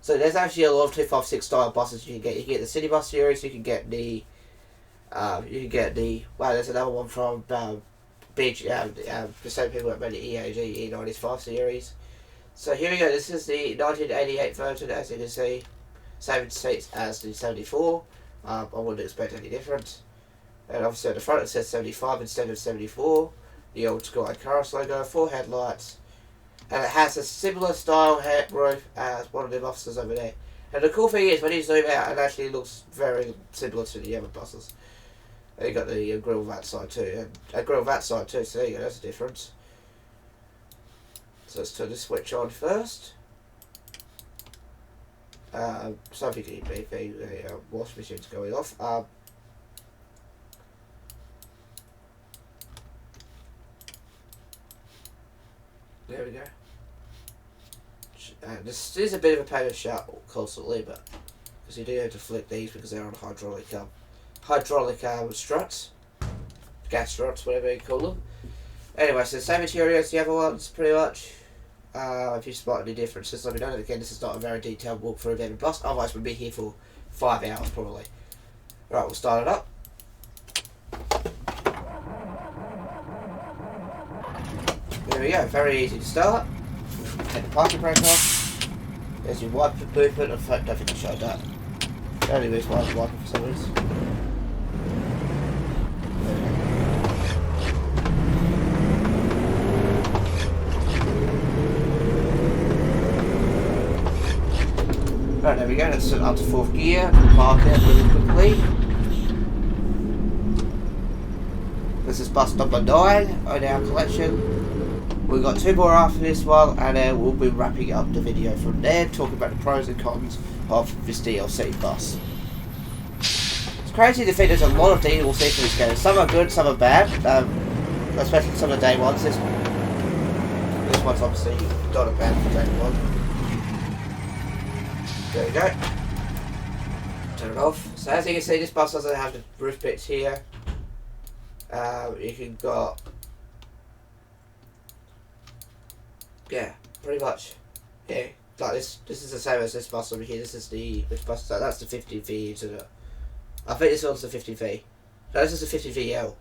So there's actually a lot of 256 style buses you can get. You can get the City Bus series, you can get the well, there's another one from the same people that made the EAG E95 series. So here we go, this is the 1988 version, as you can see. Same seats as the 74. I wouldn't expect any difference. And obviously at the front it says 75 instead of 74. The old school Icarus logo, 4 headlights. And it has a similar style head roof as one of the buses over there. And the cool thing is when you zoom out, it actually looks very similar to the other buses. And you got the grill that side too, and a grill that side too. So there you go, that's a difference. So let's turn the switch on first. Something the wash machine's going off. There we go. This is a bit of a pain to shut constantly, but because you do have to flick these because they're on hydraulic struts, gas struts, whatever you call them. Anyway, so the same material as the other ones, pretty much. If you spot any differences, let me know. Again, this is not a very detailed walkthrough of every bus, otherwise we'll be here for 5 hours probably. Right, we'll start it up. There we go, very easy to start. Take the parking brake off. There's your wiper movement. In fact, I don't think I showed that. It only moves one wiper for some reason. Right, there we go, let's set up to 4th gear, park it really quickly. This is bus number 9 on our collection. We've got 2 more after this one, and then we'll be wrapping up the video from there, talking about the pros and cons of this DLC bus. It's crazy to think there's a lot of DLC for this game. Some are good, some are bad, especially some of the day ones. This one's obviously not a bad for day one. There we go. Turn it off. So as you can see, this bus doesn't have the roof bits here. You can got, yeah, pretty much, yeah, like this is the same as this bus over here. This bus, so that's the 50V, isn't it? I think this one's the 50V. No, this is the 50VL.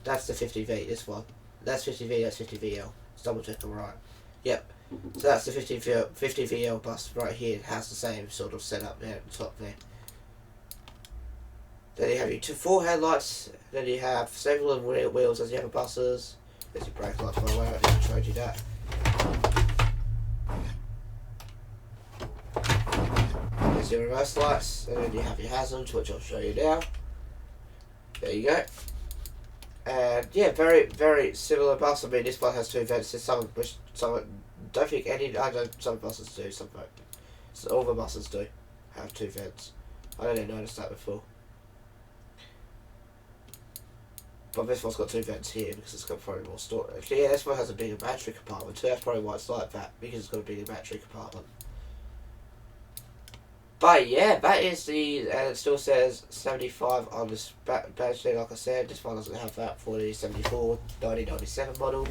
That's the 50V, this one. That's 50V, that's 50VL. Let's double check them right. Yep. So that's the 50VL bus right here. It has the same sort of setup there at the top there. Then you have your 4 headlights. Then you have several wheels as you have buses. There's your brake lights, by the way. I just showed you that. There's your reverse lights, and then you have your hazards, which I'll show you now. There you go. And yeah, very, very similar bus. I mean, this one has 2 vents. There's some don't think any. I don't. Some buses do. Some don't. So all the buses do have 2 vents. I didn't notice that before. But this one's got 2 vents here because it's got probably more storage. Yeah, this one has a bigger battery compartment too. That's probably why it's like that, because it's got a bigger battery compartment. But yeah, that is the, and it still says 75 on this badge thing, like I said. This one doesn't have that for the 74 1997 model.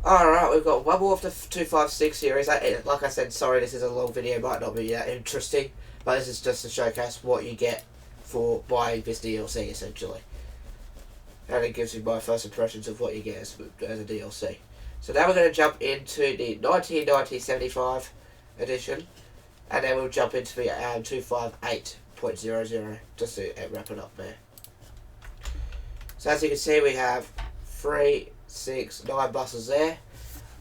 Alright, we've got one more of the 256 series. Like I said, sorry, this is a long video, might not be that interesting, but this is just to showcase what you get for buying this DLC, essentially. And it gives you my first impressions of what you get as a DLC. So now we're going to jump into the 1975 edition, and then we'll jump into the 258.00, just to wrap it up there. So as you can see, we have 3, 6, 9 buses there,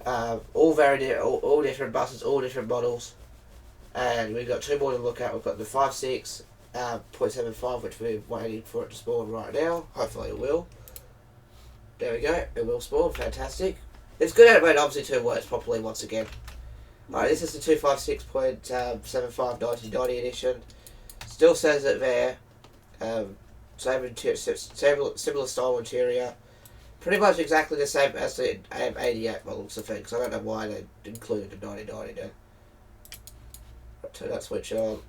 all different buses, all different models, and we've got 2 more to look at. We've got the 56.75, which we're waiting for it to spawn right now. Hopefully it will. There we go, it will spawn, fantastic. It's good when Omsi 2 works properly once again. Alright, this is the 256.75 1990 edition. Still says it there. Similar style interior. Pretty much exactly the same as the 88 models of things. I don't know why they included the 1990 there. Turn that switch on.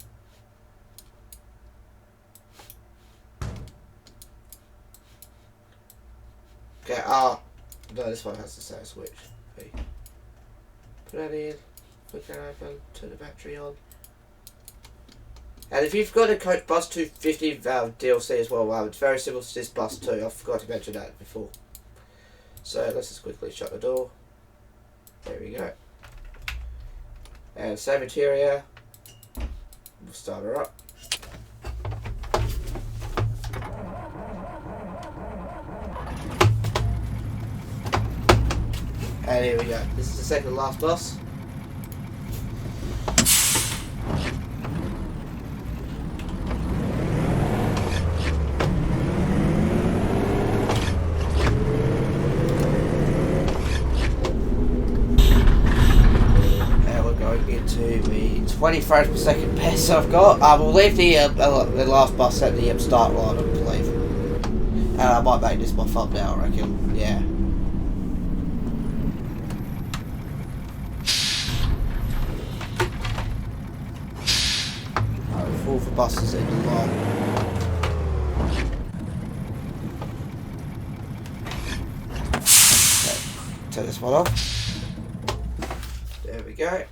Okay, no, this one has the same switch. Okay. Put that in, click that open, turn the battery on. And if you've got a Coachbus 250 DLC as well, it's very similar to this bus too. I forgot to mention that before. So let's just quickly shut the door. There we go. And same interior. We'll start her up. And here we go. This is the second to last bus. To the 20 frames per second best I've got. We'll leave the last bus at the start line, I believe. And I might make this my thumbnail, I reckon. Yeah. All the buses in the line. Okay. Turn this one off. There we go.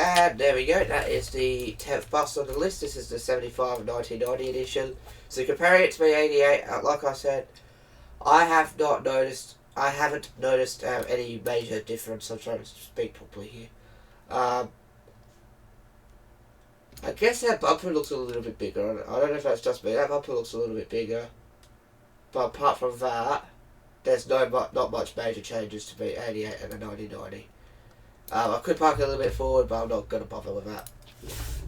And there we go, that is the 10th bus on the list. This is the 75 1990 edition. So comparing it to my 88, like I said, I haven't noticed any major difference. I'm trying to speak properly here. I guess that bumper looks a little bit bigger. I don't know if that's just me, that bumper looks a little bit bigger. But apart from that, there's not much major changes to the 88 and the 1990. I could park it a little bit forward, but I'm not going to bother with that.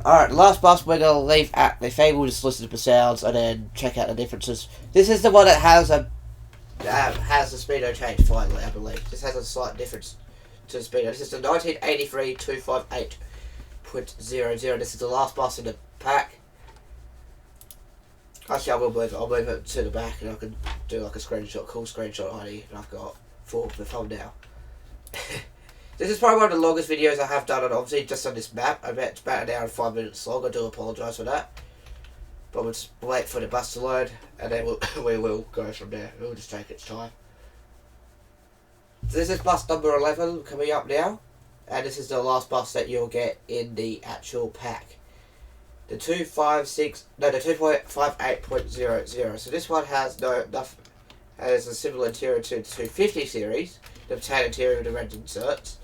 Alright, last bus we're going to leave at the Fable, just listen for sounds and then check out the differences. This is the one that has the speedo change finally, I believe. This has a slight difference to the speedo. This is the 1983 258.00. This is the last bus in the pack. Actually, I will move it. I'll move it to the back and I can do like a screenshot, cool screenshot ID that I've got for the thumbnail. This is probably one of the longest videos I have done on Omsi, just on this map. I bet it's about an hour and 5 minutes long. I do apologise for that. But we'll just wait for the bus to load and then we will go from there. We'll just take its time. So this is bus number 11 coming up now. And this is the last bus that you'll get in the actual pack. The 258.00. So this one has has a similar interior to the 250 series. The tan interior with the red inserts.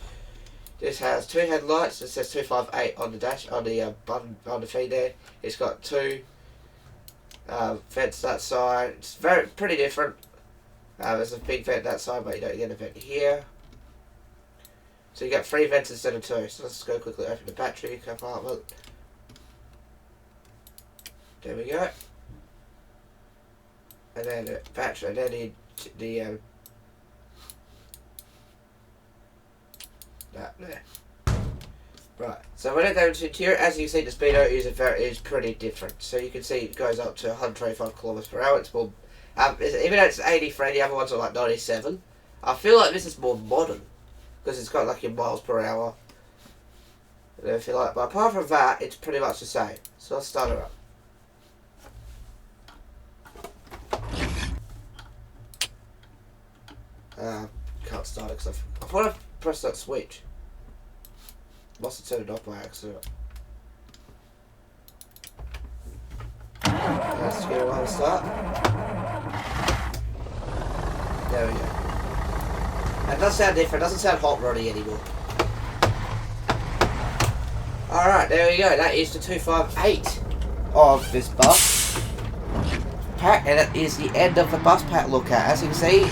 This has 2 headlights. It says 258 on the dash, on the button, on the feed there. It's got 2 vents that side. It's pretty different. There's a big vent that side, but you don't get a vent here. So you get 3 vents instead of 2. So let's go quickly open the battery compartment. There we go. And then the battery, and then that there. Right. So when it goes to interior, as you can see, the speedo is pretty different. So you can see it goes up to 125 kilometers per hour. It's more, even though it's 83, the other ones are like 97. I feel like this is more modern because it's got like your miles per hour and everything like that. But apart from that, it's pretty much the same. So let's start it up. Can't start it because I thought I pressed that switch. Must have turned it off by accident. Let's get a while to start. There we go. That does sound different. It doesn't sound hot roddy anymore. Alright, there we go. That is the 258 of this bus pack, and it is the end of the bus pack look at. As you can see,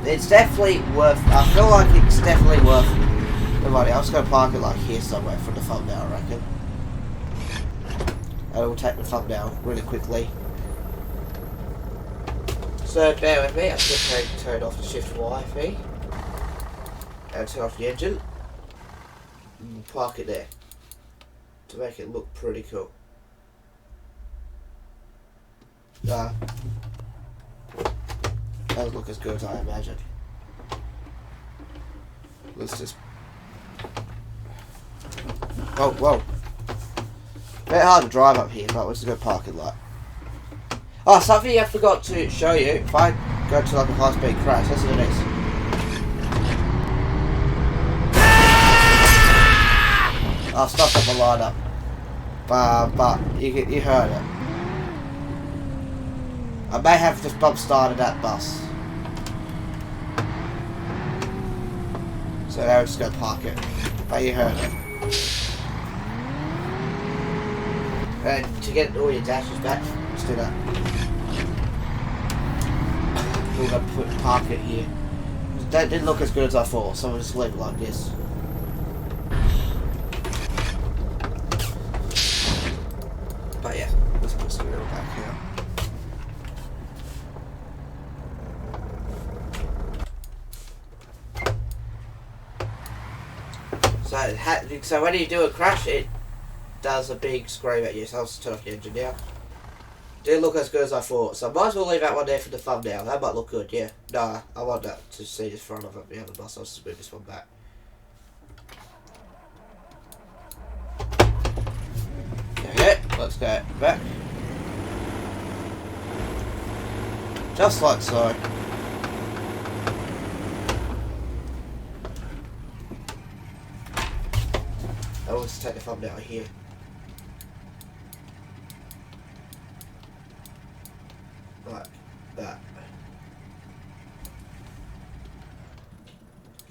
it's definitely worth, I feel like it's definitely worth the money. I'm just going to park it like here somewhere for the thumbnail, I reckon. And we'll take the thumbnail really quickly. So bear with me, I'm just going to turn off the shift Wi-Fi. And turn off the engine. And park it there. To make it look pretty cool. Doesn't look as good as I imagined. Let's just... Oh, whoa. Bit hard to drive up here, but we're just going to park it like. Oh, something I forgot to show you. If I go to like a high speed crash, listen to this. I've stopped up my lineup. But you heard it. I may have just bump started that bus. So now we're just going to park it. But you heard it. And to get all your dashes back, let's do that. We're going to park it here. That didn't look as good as I thought, so we'll just leave it like this. But yeah, let's put some wheel back here. So when you do a crash, it does a big scream at you. So I'll just turn off the engine now. Didn't look as good as I thought, so I might as well leave that one there for the thumbnail. That might look good, yeah. Nah, I want that to see the front of it behind the bus. I'll just move this one back. Okay, let's go back. Just like so. I'll just take the thumbnail here. Like that.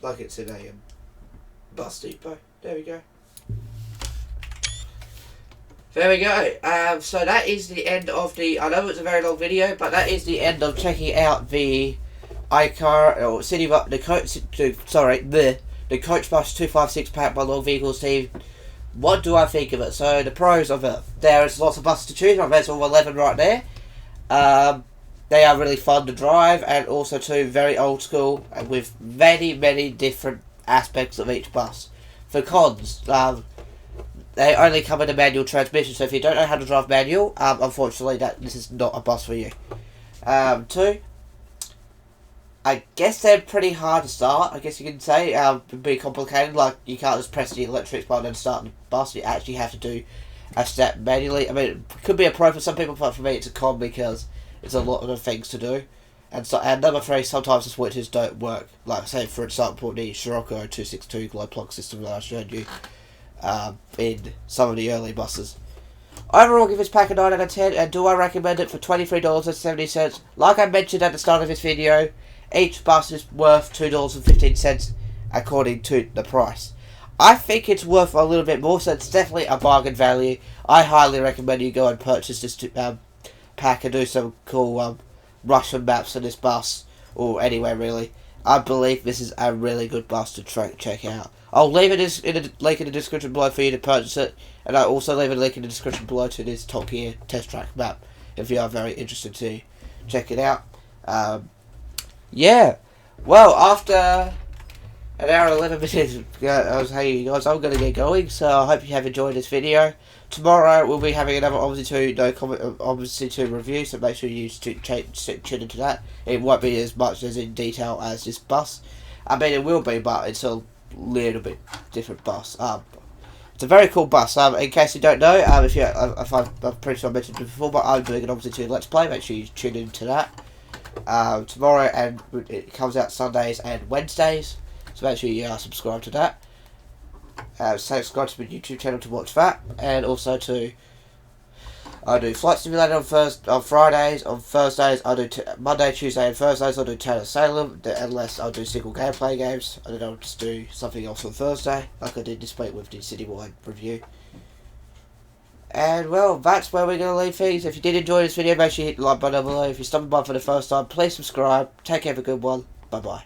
Like it's in a bus depot. There we go. There we go. So that is the end of the... I know it's a very long video, but that is the end of checking out the iCar or City... The the Coachbus 256 powered by Long Vehicles team. What do I think of it? So the pros of it, there is lots of buses to choose. I've all 11 right there. They are really fun to drive, and also too very old school, and with many different aspects of each bus. For cons, they only come in a manual transmission, so if you don't know how to drive manual, unfortunately this is not a bus for you. Two, I guess they're pretty hard to start, I guess you can say. It'd be complicated, like you can't just press the electric button and start the bus, you actually have to do a step manually. I mean, it could be a pro for some people, but for me it's a con because it's a lot of things to do. And number three, sometimes the switches don't work. Like I say, for example, the Scirocco 262 glow plug system that I showed you in some of the early buses. Overall, give this pack a 9 out of 10, and do I recommend it for $23.70? Like I mentioned at the start of this video, each bus is worth $2.15 according to the price. I think it's worth a little bit more, so it's definitely a bargain value. I highly recommend you go and purchase this pack and do some cool Russian maps on this bus, or anywhere really. I believe this is a really good bus to check out. I'll leave it in a link in the description below for you to purchase it, and I'll also leave a link in the description below to this Top Gear test track map if you are very interested to check it out. Yeah, well, after an hour and 11 minutes, I was hey guys, I'm going to get going, so I hope you have enjoyed this video. Tomorrow we'll be having another Omsi 2 Omsi 2 review, so make sure you tune into that. It won't be as much as in detail as this bus. I mean, it will be, but it's a little bit different bus. It's a very cool bus. In case you don't know, I'm pretty sure I mentioned it before, but I'm doing an Omsi 2 Let's Play. Make sure you tune into that tomorrow, and it comes out Sundays and Wednesdays. So make sure you subscribe to that. Subscribe to my YouTube channel to watch that, and also I do Flight Simulator on Fridays. On Thursdays I do Monday, Tuesday, and Thursdays I do Town of Salem, unless I'll do single gameplay games, and then I'll just do something else on Thursday, like I did this week with the Citywide review. And well, that's where we're going to leave things. If you did enjoy this video, make sure you hit the like button down below. If you're stopping by for the first time, please subscribe. Take care, have a good one. Bye bye.